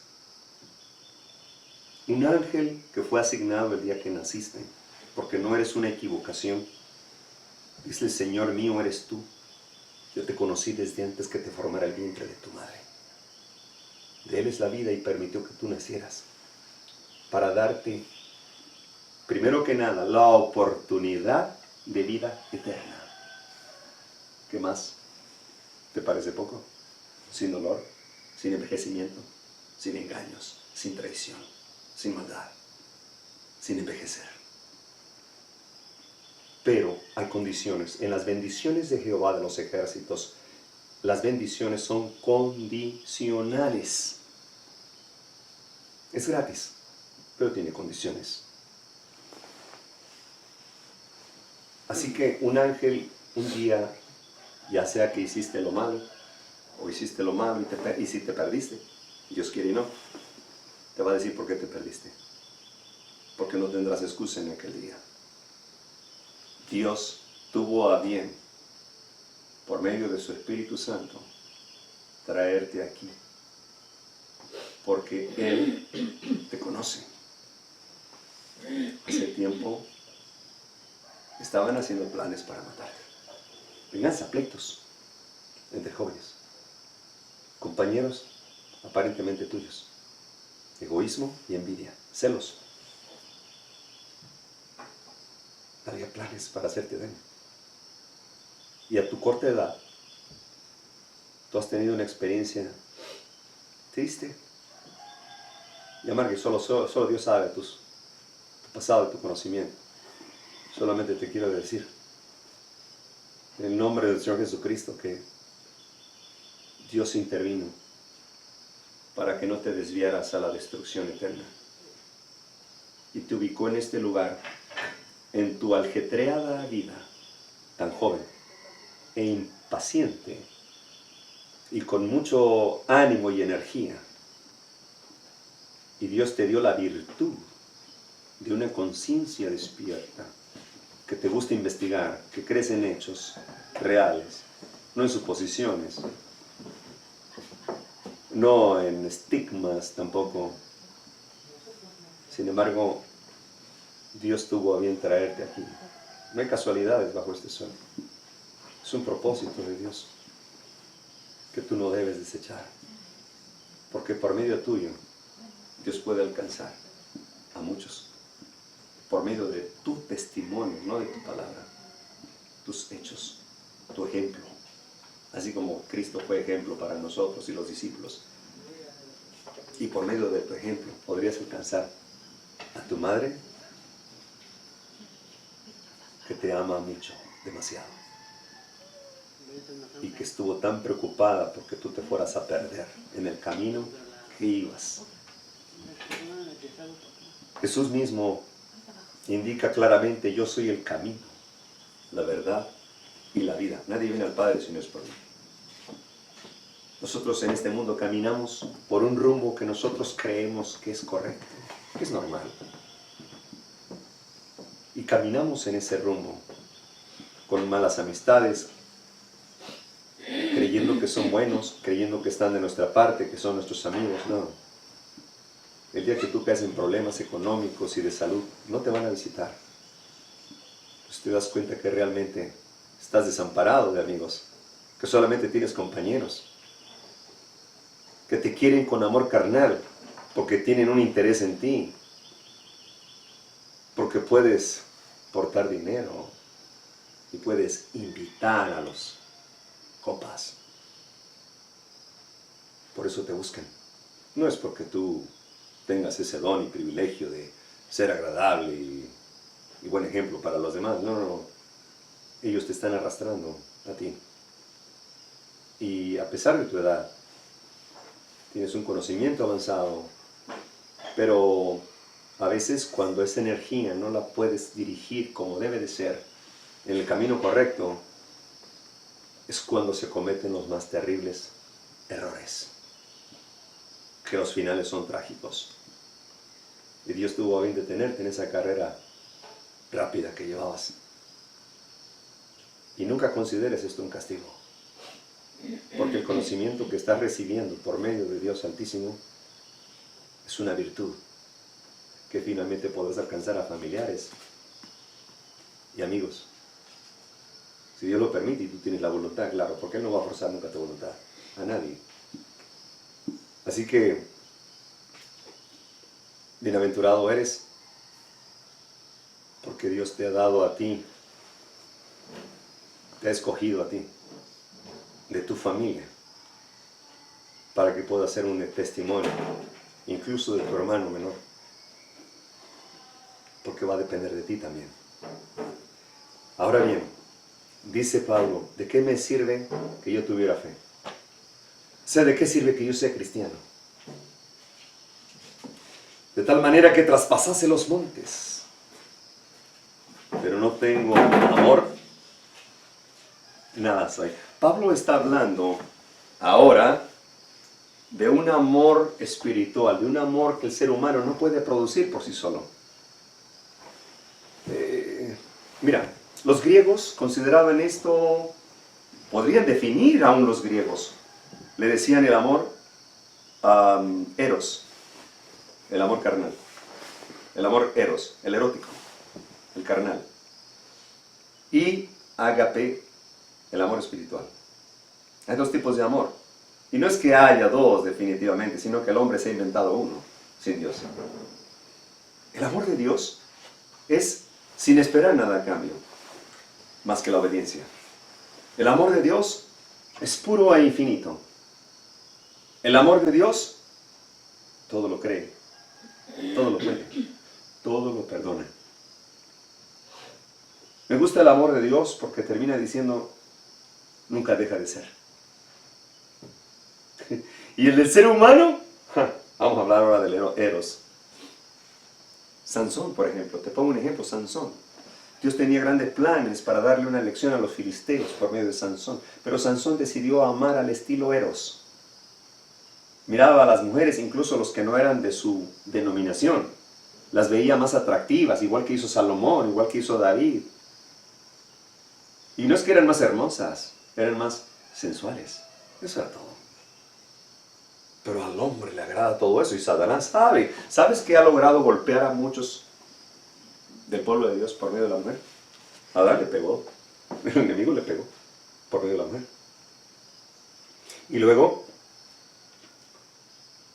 Un ángel que fue asignado el día que naciste, porque no eres una equivocación. Dice el Señor mío eres tú. Yo te conocí desde antes que te formara el vientre de tu madre. De Él es la vida y permitió que tú nacieras para darte, primero que nada, la oportunidad de vida eterna. ¿Qué más? ¿Te parece poco? Sin dolor, sin envejecimiento, sin engaños, sin traición, sin maldad, sin envejecer. Pero hay condiciones. En las bendiciones de Jehová de los ejércitos, las bendiciones son condicionales. Es gratis, pero tiene condiciones. Así que un ángel un día, ya sea que hiciste lo malo, o hiciste lo malo y si te perdiste, Dios quiere y no, te va a decir por qué te perdiste. Porque no tendrás excusa en aquel día. Dios tuvo a bien, por medio de su Espíritu Santo, traerte aquí. Porque Él te conoce. Hace tiempo estaban haciendo planes para matarte. Venganza, pleitos entre jóvenes, compañeros aparentemente tuyos, egoísmo y envidia, celos. Había planes para hacerte daño. Y a tu corta edad, tú has tenido una experiencia triste y amarga, y solo Dios sabe tu pasado y tu conocimiento. Solamente te quiero decir, en el nombre del Señor Jesucristo, que Dios intervino para que no te desviaras a la destrucción eterna. Y te ubicó en este lugar, en tu ajetreada vida, tan joven e impaciente y con mucho ánimo y energía. Y Dios te dio la virtud de una conciencia despierta, que te gusta investigar, que crees en hechos reales, no en suposiciones, no en estigmas tampoco. Sin embargo, Dios tuvo a bien traerte aquí. No hay casualidades bajo este sol. Es un propósito de Dios que tú no debes desechar. Porque por medio tuyo, Dios puede alcanzar a muchos. Por medio de tu testimonio, no de tu palabra. Tus hechos, tu ejemplo. Así como Cristo fue ejemplo para nosotros y los discípulos. Y por medio de tu ejemplo podrías alcanzar a tu madre, que te ama mucho, demasiado, y que estuvo tan preocupada porque tú te fueras a perder en el camino que ibas. Jesús mismo indica claramente: yo soy el camino, la verdad y la vida. Nadie viene al Padre si no es por mí. Nosotros en este mundo caminamos por un rumbo que nosotros creemos que es correcto, que es normal. Y caminamos en ese rumbo con malas amistades, creyendo que son buenos, creyendo que están de nuestra parte, que son nuestros amigos. No. El día que tú caes en problemas económicos y de salud, no te van a visitar. Pues te das cuenta que realmente estás desamparado de amigos, que solamente tienes compañeros, que te quieren con amor carnal, porque tienen un interés en ti, porque puedes portar dinero y puedes invitar a los copas. Por eso te buscan. No es porque tú tengas ese don y privilegio de ser agradable y buen ejemplo para los demás. No, no, no. Ellos te están arrastrando a ti. Y a pesar de tu edad, tienes un conocimiento avanzado, pero a veces cuando esa energía no la puedes dirigir como debe de ser, en el camino correcto, es cuando se cometen los más terribles errores, que los finales son trágicos. Y Dios tuvo a bien detenerte en esa carrera rápida que llevabas. Y nunca consideres esto un castigo, porque el conocimiento que estás recibiendo por medio de Dios Altísimo es una virtud que finalmente podrás alcanzar a familiares y amigos. Si Dios lo permite y tú tienes la voluntad, claro, porque Él no va a forzar nunca tu voluntad a nadie. Así que, bienaventurado eres, porque Dios te ha dado a ti, te ha escogido a ti, de tu familia, para que puedas ser un testimonio, incluso de tu hermano menor, porque va a depender de ti también. Ahora bien, dice Pablo, ¿de qué me sirve que yo tuviera fe? O sea, ¿de qué sirve que yo sea cristiano? De tal manera que traspasase los montes, pero no tengo amor, nada soy. Pablo está hablando ahora de un amor espiritual, de un amor que el ser humano no puede producir por sí solo. Mira, los griegos consideraban esto, podrían definir aún los griegos, le decían el amor eros, el amor carnal, el amor eros, el erótico, el carnal, y agape, el amor espiritual. Hay dos tipos de amor, y no es que haya dos definitivamente, sino que el hombre se ha inventado uno, sin Dios. El amor de Dios es sin esperar nada a cambio, más que la obediencia. El amor de Dios es puro e infinito. El amor de Dios todo lo cree, todo lo puede, todo lo perdona. Me gusta el amor de Dios porque termina diciendo, nunca deja de ser. Y el del ser humano, vamos a hablar ahora del eros. Sansón, por ejemplo, te pongo un ejemplo, Sansón. Dios tenía grandes planes para darle una lección a los filisteos por medio de Sansón, pero Sansón decidió amar al estilo eros. Miraba a las mujeres, incluso los que no eran de su denominación, las veía más atractivas, igual que hizo Salomón, igual que hizo David. Y no es que eran más hermosas, eran más sensuales. Eso era todo. Pero al hombre le agrada todo eso y Satanás sabe. ¿Sabes que ha logrado golpear a muchos del pueblo de Dios por medio de la mujer? Adán le pegó, el enemigo le pegó por medio de la mujer. Y luego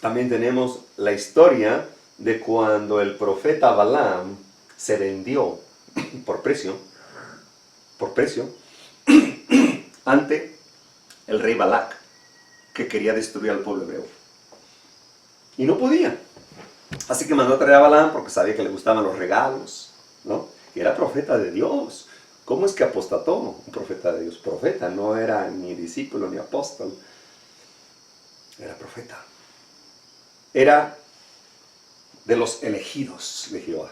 también tenemos la historia de cuando el profeta Balaam se vendió por precio ante el rey Balac, que quería destruir al pueblo hebreo. Y no podía. Así que mandó a traer a Balaam porque sabía que le gustaban los regalos, ¿no? Y era profeta de Dios. ¿Cómo es que apostató un profeta de Dios? Profeta, no era ni discípulo ni apóstol. Era profeta. Era de los elegidos de Jehová.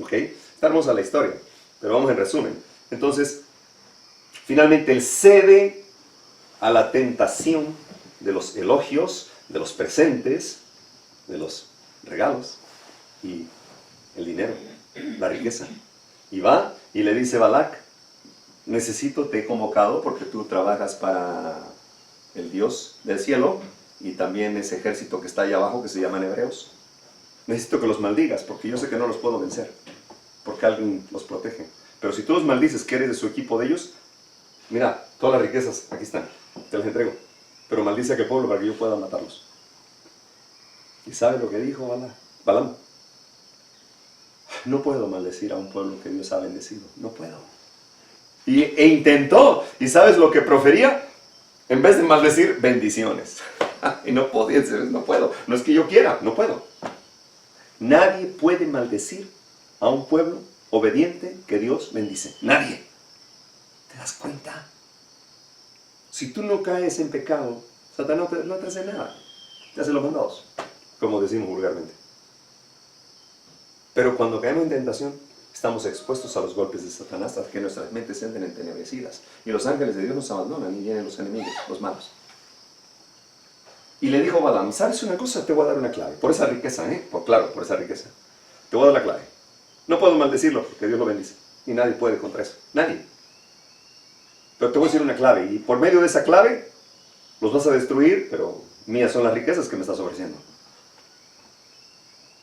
¿Ok? Está hermosa la historia, pero vamos en resumen. Entonces, finalmente él cede a la tentación de los elogios, de los presentes, de los regalos y el dinero, la riqueza. Y va y le dice Balac, te he convocado porque tú trabajas para el Dios del cielo y también ese ejército que está allá abajo que se llaman hebreos. Necesito que los maldigas porque yo sé que no los puedo vencer, porque alguien los protege. Pero si tú los maldices que eres de su equipo de ellos, mira, todas las riquezas aquí están, te las entrego. Pero maldice a aquel pueblo para que yo pueda matarlos. ¿Y sabe lo que dijo Balaam? No puedo maldecir a un pueblo que Dios ha bendecido. No puedo. E intentó. ¿Y sabes lo que profería? En vez de maldecir, bendiciones. Y no podía decir, no puedo. No es que yo quiera, no puedo. Nadie puede maldecir a un pueblo obediente que Dios bendice. Nadie. ¿Te das cuenta? Si tú no caes en pecado, Satanás no te hace nada. Te hace los mandados, como decimos vulgarmente. Pero cuando caemos en tentación, estamos expuestos a los golpes de Satanás hasta que nuestras mentes se entren entenebrecidas. Y los ángeles de Dios nos abandonan y vienen los enemigos, los malos. Y le dijo Balaam, ¿sabes una cosa? Te voy a dar una clave. Por esa riqueza, por esa riqueza. Te voy a dar la clave. No puedo maldecirlo porque Dios lo bendice. Y nadie puede contra eso. Nadie. Pero te voy a decir una clave. Y por medio de esa clave, los vas a destruir, pero mías son las riquezas que me estás ofreciendo.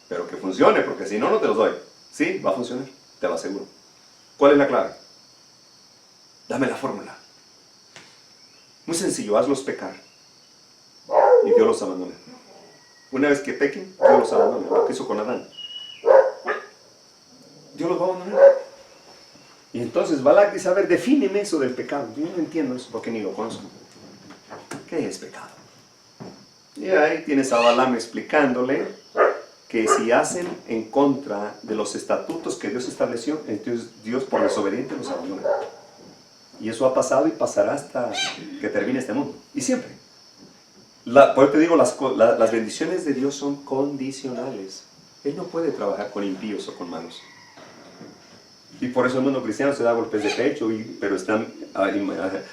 Pero que funcione, porque si no, no te los doy. Sí, va a funcionar. Te lo aseguro. ¿Cuál es la clave? Dame la fórmula. Muy sencillo, hazlos pecar. Y Dios los abandona. Una vez que pequen, Dios los abandona. Lo que hizo con Adán. Dios los va a abandonar. Y entonces Balac dice, a ver, defíneme eso del pecado. Yo no entiendo eso porque ni lo conozco. ¿Qué es pecado? Y ahí tienes a Balaam explicándole que si hacen en contra de los estatutos que Dios estableció, entonces Dios por desobediente los abandona. Y eso ha pasado y pasará hasta que termine este mundo. Y siempre. Por eso te digo, las bendiciones de Dios son condicionales. Él no puede trabajar con impíos o con malos. Y por eso el mundo cristiano se da golpes de pecho, pero están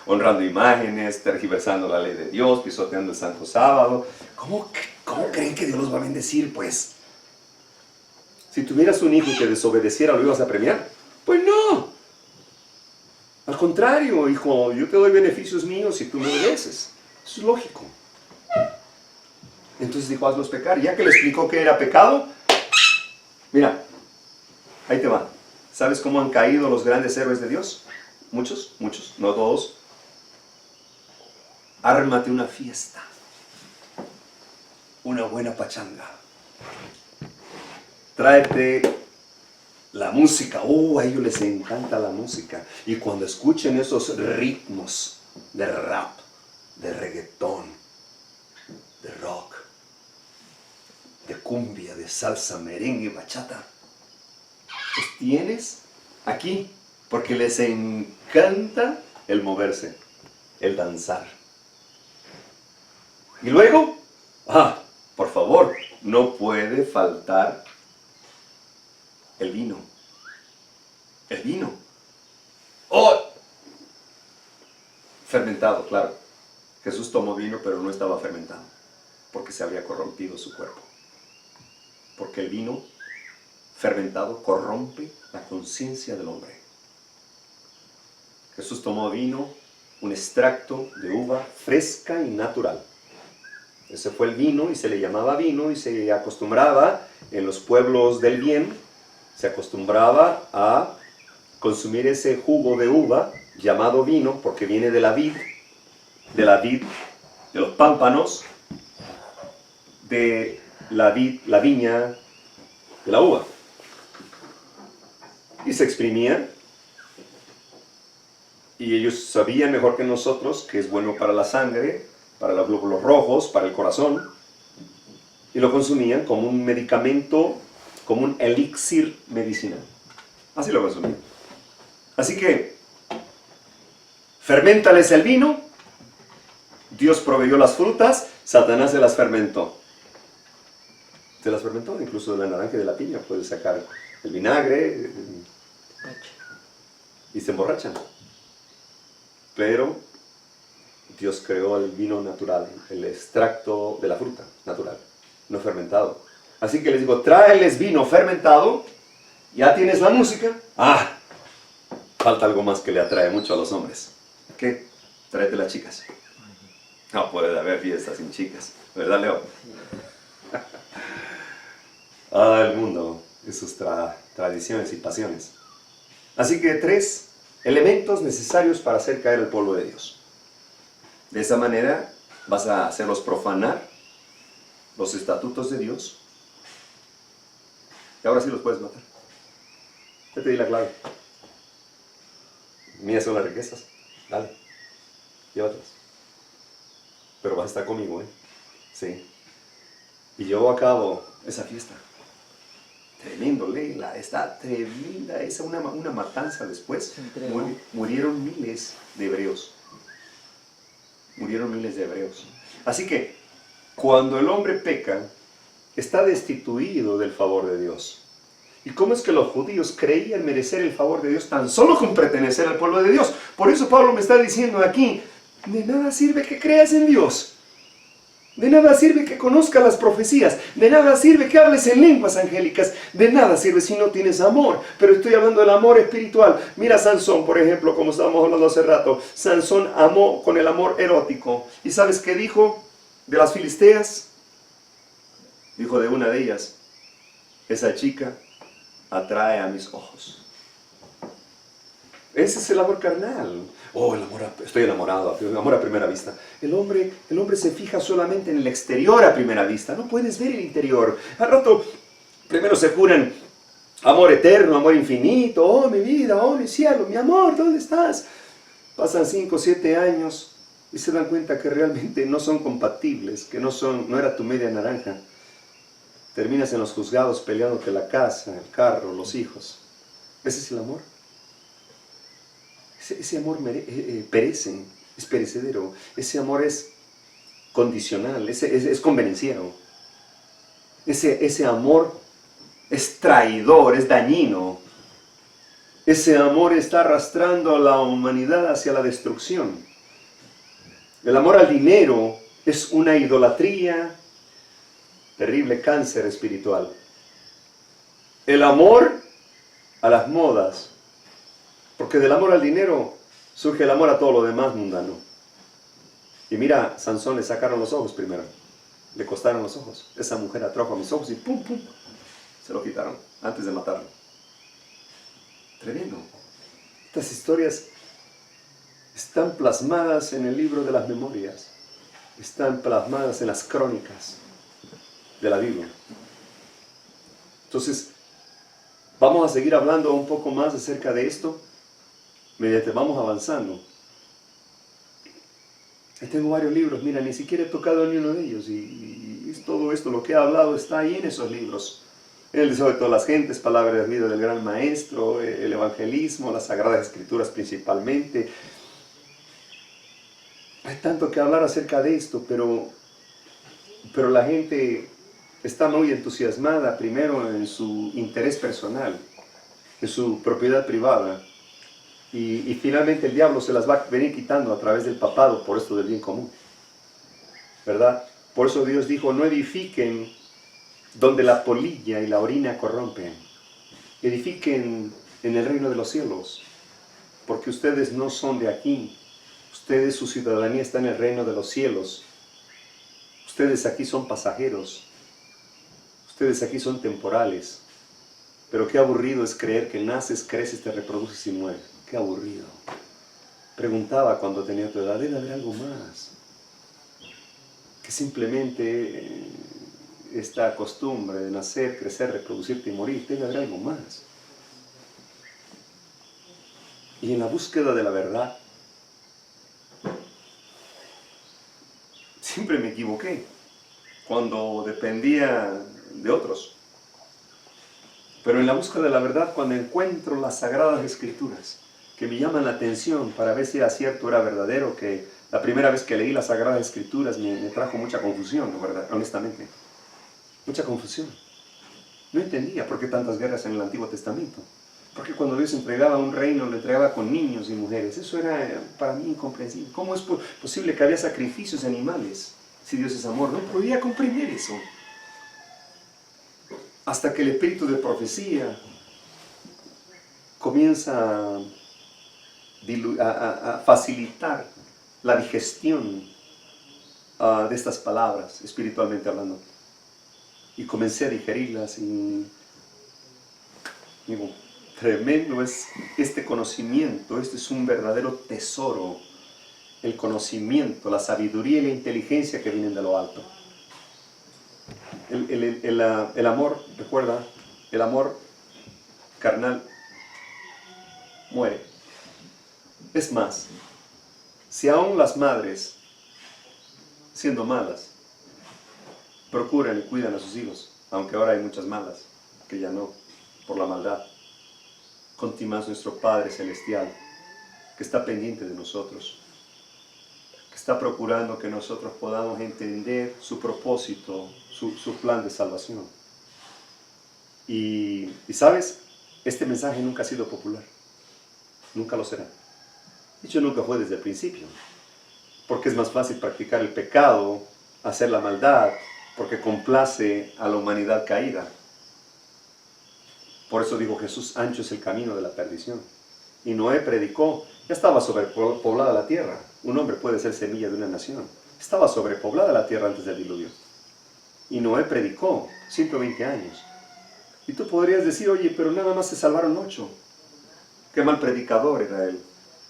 honrando imágenes, tergiversando la ley de Dios, pisoteando el Santo Sábado. ¿Cómo creen que Dios los va a bendecir, pues? Si tuvieras un hijo y te desobedeciera, ¿lo ibas a premiar? Pues no. Al contrario, hijo, yo te doy beneficios míos si tú me obedeces. Eso es lógico. Entonces dijo, hazlos pecar. Ya que le explicó que era pecado, mira, ahí te va. ¿Sabes cómo han caído los grandes héroes de Dios? Muchos, no todos. Ármate una fiesta. Una buena pachanga. Tráete la música. A ellos les encanta la música. Y cuando escuchen esos ritmos de rap, de reggaetón, de rock, de cumbia, de salsa, merengue, bachata, pues tienes aquí, porque les encanta el moverse, el danzar. Y luego, por favor, no puede faltar el vino. El vino. Fermentado, claro. Jesús tomó vino, pero no estaba fermentado, porque se había corrompido su cuerpo. Porque el vino fermentado corrompe la conciencia del hombre. Jesús tomó vino, un extracto de uva fresca y natural. Ese fue el vino y se le llamaba vino y se acostumbraba en los pueblos del bien, se acostumbraba a consumir ese jugo de uva llamado vino porque viene de la vid, de los pámpanos, de la viña, de la uva. Y se exprimía, y ellos sabían mejor que nosotros que es bueno para la sangre, para los glóbulos rojos, para el corazón, y lo consumían como un medicamento, como un elixir medicinal. Así lo consumían. Así que, ferméntales el vino, Dios proveyó las frutas, Satanás se las fermentó. Se las fermentó, incluso de la naranja y de la piña, puedes sacar el vinagre y se emborrachan. Pero Dios creó el vino natural, el extracto de la fruta natural, no fermentado. Así que les digo, tráeles vino fermentado, ya tienes la música. Falta algo más que le atrae mucho a los hombres. ¿Qué? Tráete las chicas. No puede haber fiestas sin chicas, ¿verdad, Leo? El mundo y sus tradiciones y pasiones. Así que 3 elementos necesarios para hacer caer el pueblo de Dios. De esa manera vas a hacerlos profanar los estatutos de Dios, y ahora sí los puedes matar. Ya te di la clave. Mías son las riquezas. Dale, llévatelas. Pero vas a estar conmigo, ¿eh? Sí. Y llevó a cabo esa fiesta. Tremendo, Leila, está tremenda esa, una matanza después. Murieron miles de hebreos. Murieron miles de hebreos. Así que, cuando el hombre peca, está destituido del favor de Dios. ¿Y cómo es que los judíos creían merecer el favor de Dios tan solo con pertenecer al pueblo de Dios? Por eso Pablo me está diciendo aquí, de nada sirve que creas en Dios. De nada sirve que conozcas las profecías, de nada sirve que hables en lenguas angélicas, de nada sirve si no tienes amor. Pero estoy hablando del amor espiritual. Mira Sansón, por ejemplo, como estábamos hablando hace rato. Sansón amó con el amor erótico. ¿Y sabes qué dijo de las filisteas? Dijo de una de ellas, esa chica atrae a mis ojos. Ese es el amor carnal. Oh, estoy enamorado, el amor a primera vista. El hombre se fija solamente en el exterior a primera vista. No puedes ver el interior. Al rato, primero se juran amor eterno, amor infinito. Oh, mi vida, oh, mi cielo, mi amor, ¿dónde estás? Pasan 5 o 7 años y se dan cuenta que realmente no son compatibles, que no era tu media naranja. Terminas en los juzgados peleándote la casa, el carro, los hijos. ¿Ese es el amor? Ese amor perece, es perecedero. Ese amor es condicional, es convenenciero. Ese amor es traidor, es dañino. Ese amor está arrastrando a la humanidad hacia la destrucción. El amor al dinero es una idolatría, terrible cáncer espiritual. El amor a las modas, porque del amor al dinero surge el amor a todo lo demás mundano. Y mira, Sansón le sacaron los ojos primero, le costaron los ojos. Esa mujer atrajo a mis ojos y pum, pum, se lo quitaron antes de matarlo. Tremendo. Estas historias están plasmadas en el libro de las memorias, están plasmadas en las crónicas de la Biblia. Entonces, vamos a seguir hablando un poco más acerca de esto mediante vamos avanzando. Tengo varios libros, mira, ni siquiera he tocado ni uno de ellos y todo esto, lo que he hablado está ahí en esos libros. El deseo de todas las gentes, palabra de vida del gran maestro, el evangelismo, las sagradas escrituras principalmente. Hay tanto que hablar acerca de esto, pero la gente está muy entusiasmada primero en su interés personal, en su propiedad privada. Y finalmente el diablo se las va a venir quitando a través del papado por esto del bien común. ¿Verdad? Por eso Dios dijo, no edifiquen donde la polilla y la orina corrompen. Edifiquen en el reino de los cielos. Porque ustedes no son de aquí. Ustedes, su ciudadanía está en el reino de los cielos. Ustedes aquí son pasajeros. Ustedes aquí son temporales. Pero qué aburrido es creer que naces, creces, te reproduces y mueres. Qué aburrido. Preguntaba cuando tenía tu edad, debe haber algo más. Que simplemente esta costumbre de nacer, crecer, reproducirte y morir, debe haber algo más. Y en la búsqueda de la verdad, siempre me equivoqué cuando dependía de otros. Pero en la búsqueda de la verdad, cuando encuentro las Sagradas Escrituras, que me llaman la atención para ver si era cierto, era verdadero, que la primera vez que leí las Sagradas Escrituras me trajo mucha confusión, ¿verdad? Honestamente. Mucha confusión. No entendía por qué tantas guerras en el Antiguo Testamento. Porque cuando Dios entregaba un reino, lo entregaba con niños y mujeres. Eso era para mí incomprensible. ¿Cómo es posible que había sacrificios de animales si Dios es amor? No podía comprender eso. Hasta que el espíritu de profecía comienza a facilitar la digestión de estas palabras, espiritualmente hablando. Y comencé a digerirlas y digo, tremendo es este conocimiento, este es un verdadero tesoro, el conocimiento, la sabiduría y la inteligencia que vienen de lo alto. El amor, recuerda, el amor carnal muere. Es más, si aún las madres, siendo malas, procuran y cuidan a sus hijos, aunque ahora hay muchas malas, que ya no, por la maldad, conti más nuestro Padre Celestial, que está pendiente de nosotros, que está procurando que nosotros podamos entender su propósito, su plan de salvación. Y ¿sabes? Este mensaje nunca ha sido popular, nunca lo será. De hecho, nunca fue desde el principio, porque es más fácil practicar el pecado, hacer la maldad, porque complace a la humanidad caída. Por eso dijo Jesús, ancho es el camino de la perdición. Y Noé predicó, ya estaba sobrepoblada la tierra. Un hombre puede ser semilla de una nación. Estaba sobrepoblada la tierra antes del diluvio. Y Noé predicó 120 años. Y tú podrías decir, oye, pero nada más se salvaron 8. Qué mal predicador era él.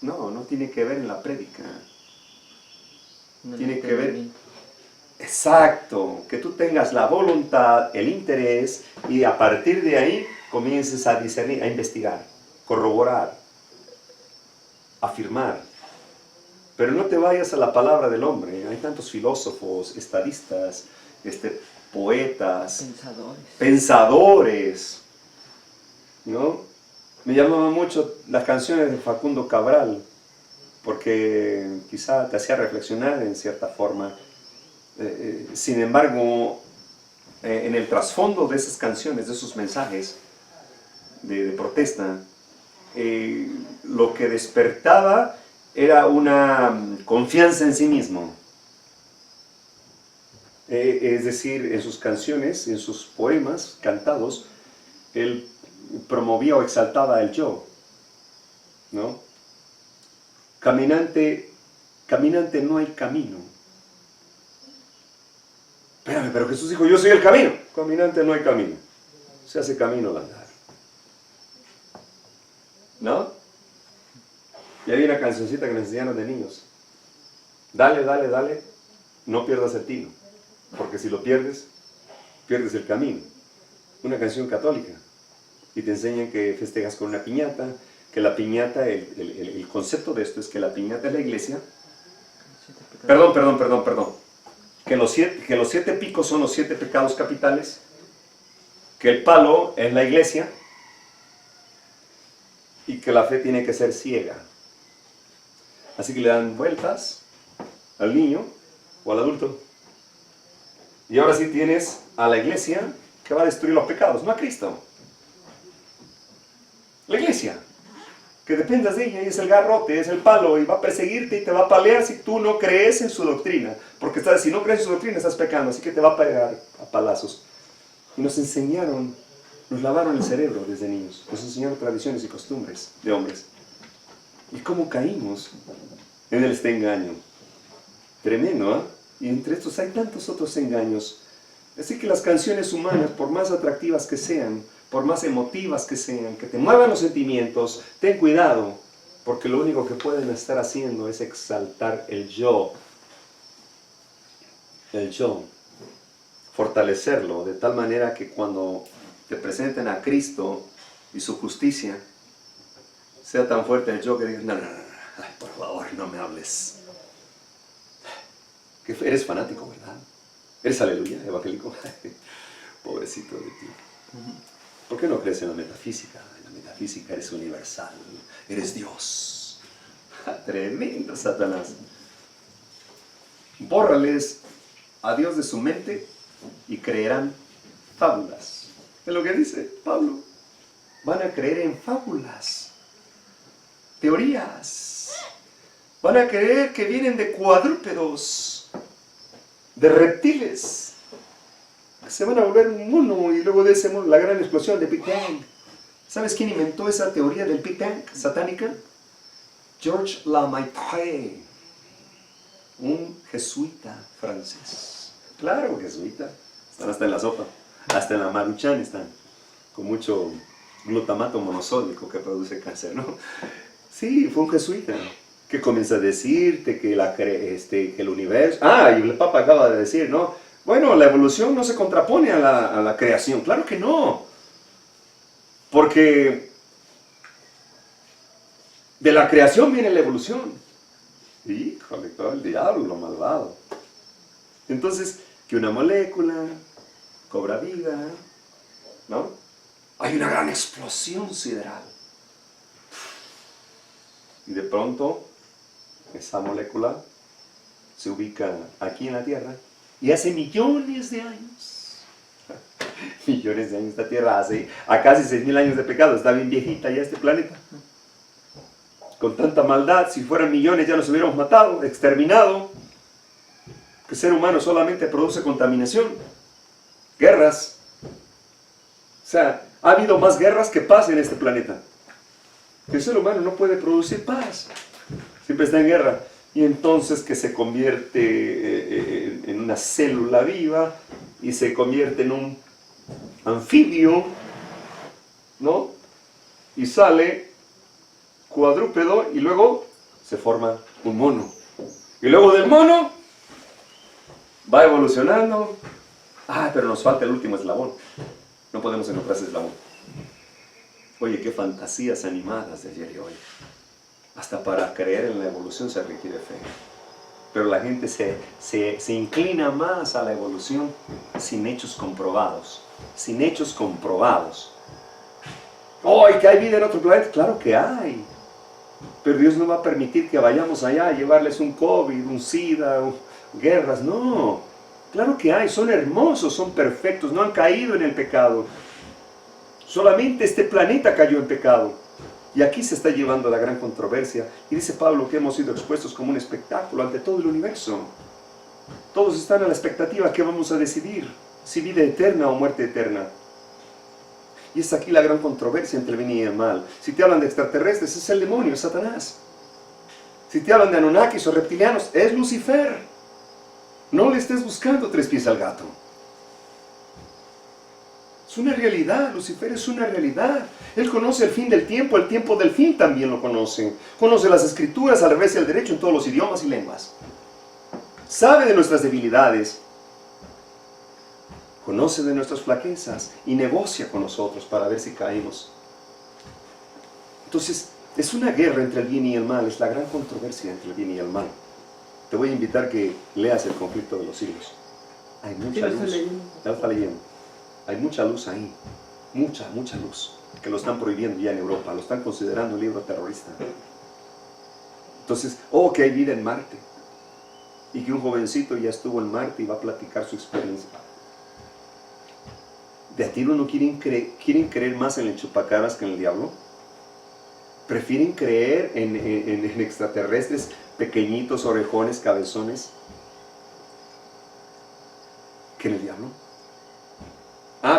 No, no tiene que ver en la prédica. Tiene que ver... Exacto, que tú tengas la voluntad, el interés, y a partir de ahí comiences a discernir, a investigar, corroborar, afirmar. Pero no te vayas a la palabra del hombre. Hay tantos filósofos, estadistas, poetas, pensadores, ¿no? Me llamaban mucho las canciones de Facundo Cabral, porque quizá te hacía reflexionar en cierta forma. Sin embargo, en el trasfondo de esas canciones, de esos mensajes de protesta, lo que despertaba era una confianza en sí mismo. Es decir, en sus canciones, en sus poemas cantados, él promovía o exaltaba el yo, ¿no? Caminante no hay camino. Espérame, pero Jesús dijo, yo soy el camino. Caminante no hay camino. Se hace camino al andar. ¿No? Y había una cancioncita que nos enseñaron de niños. Dale, dale, dale, no pierdas el tino. Porque si lo pierdes, pierdes el camino. Una canción católica. Y te enseñan que festejas con una piñata, que la piñata, el concepto de esto es que la piñata es la iglesia. Perdón. Que los 7 picos son los 7 pecados capitales, que el palo es la iglesia y que la fe tiene que ser ciega. Así que le dan vueltas al niño o al adulto. Y ahora sí tienes a la iglesia que va a destruir los pecados, no a Cristo. La iglesia, que dependas de ella, y es el garrote, es el palo, y va a perseguirte y te va a palear si tú no crees en su doctrina. Porque si no crees en su doctrina estás pecando, así que te va a pegar a palazos. Y nos enseñaron, nos lavaron el cerebro desde niños, nos enseñaron tradiciones y costumbres de hombres. ¿Y cómo caímos en este engaño? Tremendo, ¿eh? Y entre estos hay tantos otros engaños. Así que las canciones humanas, por más atractivas que sean, por más emotivas que sean, que te muevan los sentimientos, ten cuidado, porque lo único que pueden estar haciendo es exaltar el yo. El yo. Fortalecerlo de tal manera que cuando te presenten a Cristo y su justicia, sea tan fuerte el yo que digas, no, ay, por favor, no me hables. Que eres fanático, ¿verdad? Eres aleluya, evangélico. Pobrecito de ti. ¿Por qué no crees en la metafísica? En la metafísica eres universal, eres Dios. Tremendo, Satanás. Bórrales a Dios de su mente y creerán fábulas. Es lo que dice Pablo. Van a creer en fábulas, teorías. Van a creer que vienen de cuadrúpedos, de reptiles. Se van a volver un mono y luego de ese mono la gran explosión de Big Bang. ¿Sabes quién inventó esa teoría del Big Bang satánica? Georges Lemaitre, un jesuita francés. Claro, jesuita. Están hasta en la sopa, hasta en la Maruchan están, con mucho glutamato monosódico que produce cáncer, ¿no? Sí, fue un jesuita que comienza a decirte que, que el universo... Ah, y el Papa acaba de decir, ¿no? Bueno, la evolución no se contrapone a la creación. Claro que no. Porque de la creación viene la evolución. Híjole, todo el diablo, lo malvado. Entonces, que una molécula cobra vida, ¿no? Hay una gran explosión sideral. Y de pronto, esa molécula se ubica aquí en la Tierra y hace millones de años. Millones de años esta Tierra hace a casi 6.000 años de pecado. Está bien viejita ya este planeta. Con tanta maldad, si fueran millones ya nos hubiéramos matado, exterminado. Que el ser humano solamente produce contaminación, guerras. O sea, ha habido más guerras que paz en este planeta. El ser humano no puede producir paz, siempre está en guerra. Y entonces que se convierte en una célula viva y se convierte en un anfibio, ¿no? Y sale cuadrúpedo y luego se forma un mono. Y luego del mono va evolucionando. Pero nos falta el último eslabón. No podemos encontrar ese eslabón. Oye, qué fantasías animadas de ayer y hoy. Hasta para creer en la evolución se requiere fe. Pero la gente se inclina más a la evolución sin hechos comprobados. Sin hechos comprobados. ¡Oh, y que hay vida en otro planeta! ¡Claro que hay! Pero Dios no va a permitir que vayamos allá a llevarles un COVID, un SIDA, guerras. No, claro que hay, son hermosos, son perfectos, no han caído en el pecado. Solamente este planeta cayó en pecado. Y aquí se está llevando la gran controversia. Y dice Pablo que hemos sido expuestos como un espectáculo ante todo el universo. Todos están a la expectativa que vamos a decidir, si vida eterna o muerte eterna. Y es aquí la gran controversia entre el bien y el mal. Si te hablan de extraterrestres, es el demonio, es Satanás. Si te hablan de Anunnakis o reptilianos, es Lucifer. No le estés buscando tres pies al gato. Es una realidad, Lucifer es una realidad. Él conoce el fin del tiempo, el tiempo del fin también lo conoce. Conoce las escrituras al revés y al derecho en todos los idiomas y lenguas. Sabe de nuestras debilidades. Conoce de nuestras flaquezas y negocia con nosotros para ver si caemos. Entonces, es una guerra entre el bien y el mal, es la gran controversia entre el bien y el mal. Te voy a invitar que leas El conflicto de los siglos. Hay mucha luz. Ya lo está leyendo. Hay mucha luz ahí, mucha luz, que lo están prohibiendo ya en Europa, lo están considerando un libro terrorista. Entonces, que hay vida en Marte, y que un jovencito ya estuvo en Marte y va a platicar su experiencia. ¿De a tiro no quieren creer más en el chupacabras que en el diablo? ¿Prefieren creer en extraterrestres pequeñitos, orejones, cabezones, que en el diablo?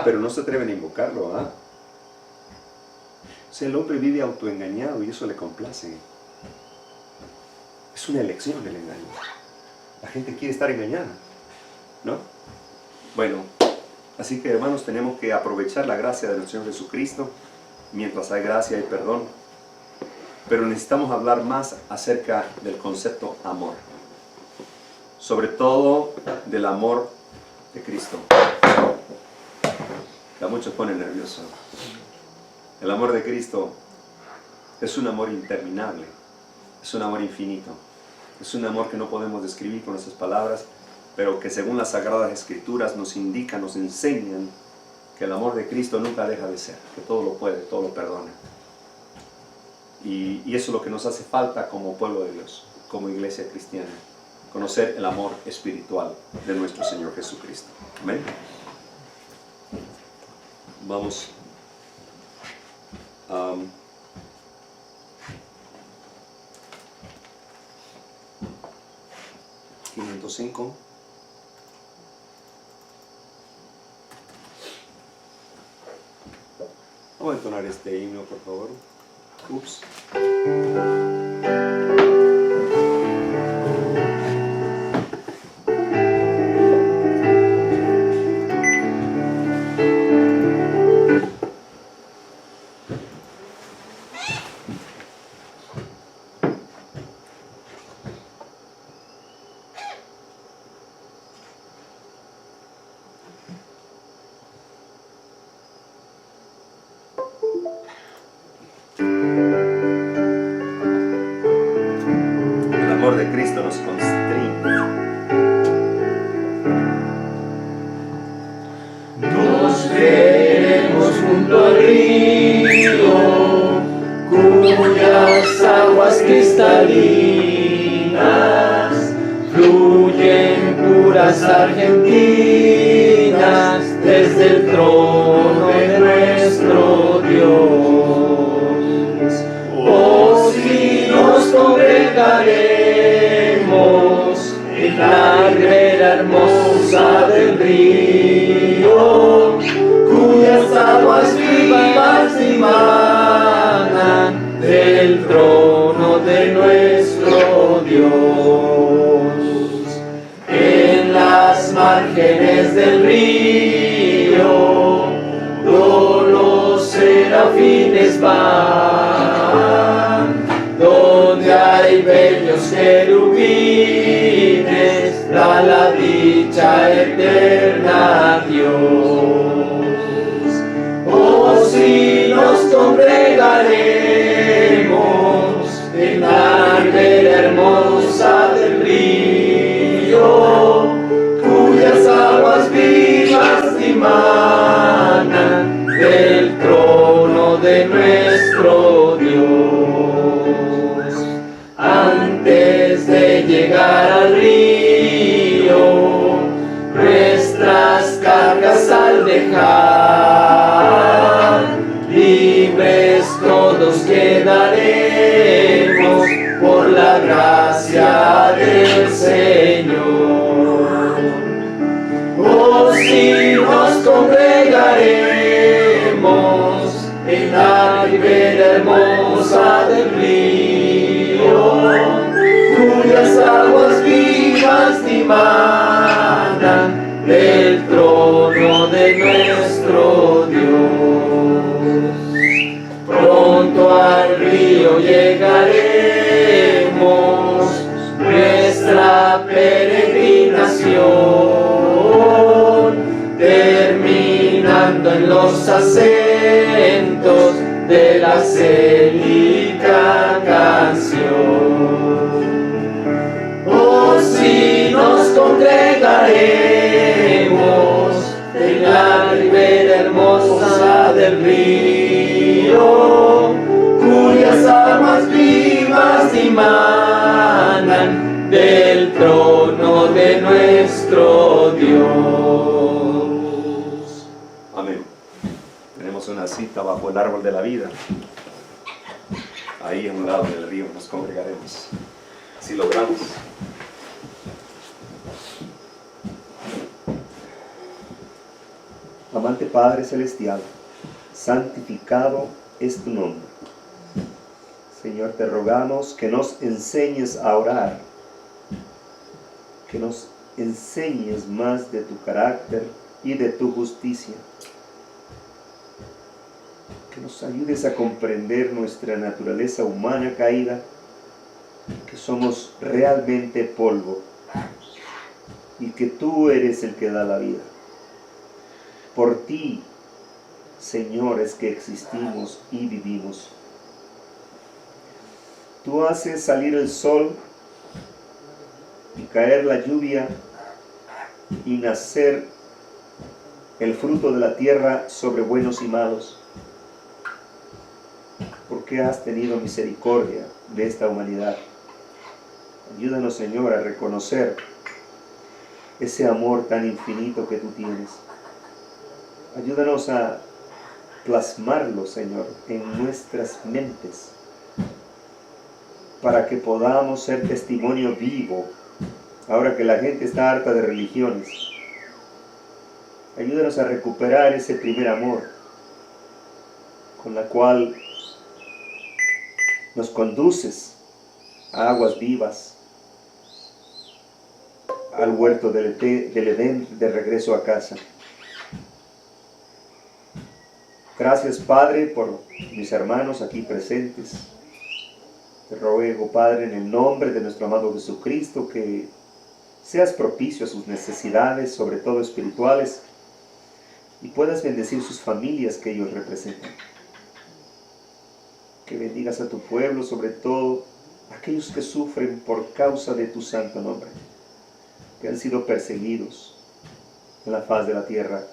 Pero no se atreven a invocarlo, O sea, el hombre vive autoengañado y eso le complace. Es una elección el engaño. La gente quiere estar engañada, ¿no? Bueno, así que hermanos, tenemos que aprovechar la gracia de nuestro Señor Jesucristo. Mientras hay gracia hay perdón. Pero necesitamos hablar más acerca del concepto amor. Sobre todo del amor de Cristo. A muchos pone nervioso. El amor de Cristo es un amor interminable, es un amor infinito, es un amor que no podemos describir con nuestras palabras, pero que según las Sagradas Escrituras nos indican, nos enseñan que el amor de Cristo nunca deja de ser, que todo lo puede, todo lo perdona. Y eso es lo que nos hace falta como pueblo de Dios, como iglesia cristiana, conocer el amor espiritual de nuestro Señor Jesucristo. Amén. Vamos a 505. Vamos a entonar este himno, por favor. Ups. aguas argentinas desde el trono de nuestro Dios. Oh, si nos congregaremos en la ribera hermosa del río, cuyas aguas vivas dimanan del trono de nuestro Dios. En las márgenes del río, los serafines van, donde hay bellos querubines, da la dicha eterna a Dios. Oh, si nos congregaremos en la ribera hermosa del río, cuyas aguas vivas dimanan del trono de nuestro Dios. Antes de llegar al río, nuestras cargas al dejar, libres todos quedaremos por la gracia del Señor. Oh, si nos congregaremos en la ribera hermosa del río, cuyas aguas vivas dimanan del trono de nuestro Dios. Pronto al río llegaremos, nuestra peregrinación, terminando en los acentos de la célica canción. Oh, si nos congregaremos en la ribera hermosa del río, cuyas aguas vivas dimanan del trono de nuestro Dios. Amén. Tenemos una cita bajo el árbol de la vida. Ahí a un lado del río nos congregaremos. Si logramos. Amante Padre Celestial, santificado es tu nombre. Señor, te rogamos que nos enseñes a orar, que nos enseñes más de tu carácter y de tu justicia, que nos ayudes a comprender nuestra naturaleza humana caída, que somos realmente polvo y que tú eres el que da la vida. Por ti, Señor, es que existimos y vivimos. Tú haces salir el sol y caer la lluvia y nacer el fruto de la tierra sobre buenos y malos, porque has tenido misericordia de esta humanidad. Ayúdanos, Señor, a reconocer ese amor tan infinito que tú tienes. Ayúdanos a plasmarlo, Señor, en nuestras mentes, para que podamos ser testimonio vivo, ahora que la gente está harta de religiones. Ayúdanos a recuperar ese primer amor, con la cual nos conduces a aguas vivas, al huerto del Edén, de regreso a casa. Gracias, Padre, por mis hermanos aquí presentes. Te ruego, Padre, en el nombre de nuestro amado Jesucristo, que seas propicio a sus necesidades, sobre todo espirituales, y puedas bendecir sus familias que ellos representan. Que bendigas a tu pueblo, sobre todo aquellos que sufren por causa de tu santo nombre, que han sido perseguidos en la faz de la tierra,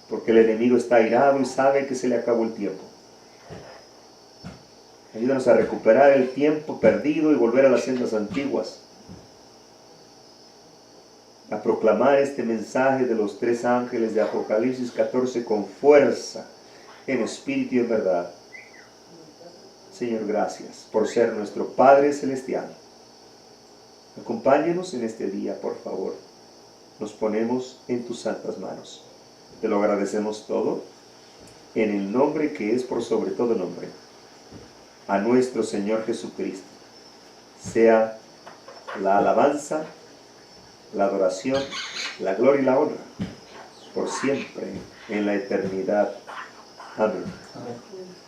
porque el enemigo está airado y sabe que se le acabó el tiempo. Ayúdanos a recuperar el tiempo perdido y volver a las sendas antiguas. a proclamar este mensaje de los 3 ángeles de Apocalipsis 14 con fuerza, en espíritu y en verdad. Señor, gracias por ser nuestro Padre Celestial. Acompáñanos en este día, por favor. Nos ponemos en tus santas manos. Te lo agradecemos todo, en el nombre que es por sobre todo nombre, a nuestro Señor Jesucristo. Sea la alabanza, la adoración, la gloria y la honra, por siempre, en la eternidad. Amén. Amén.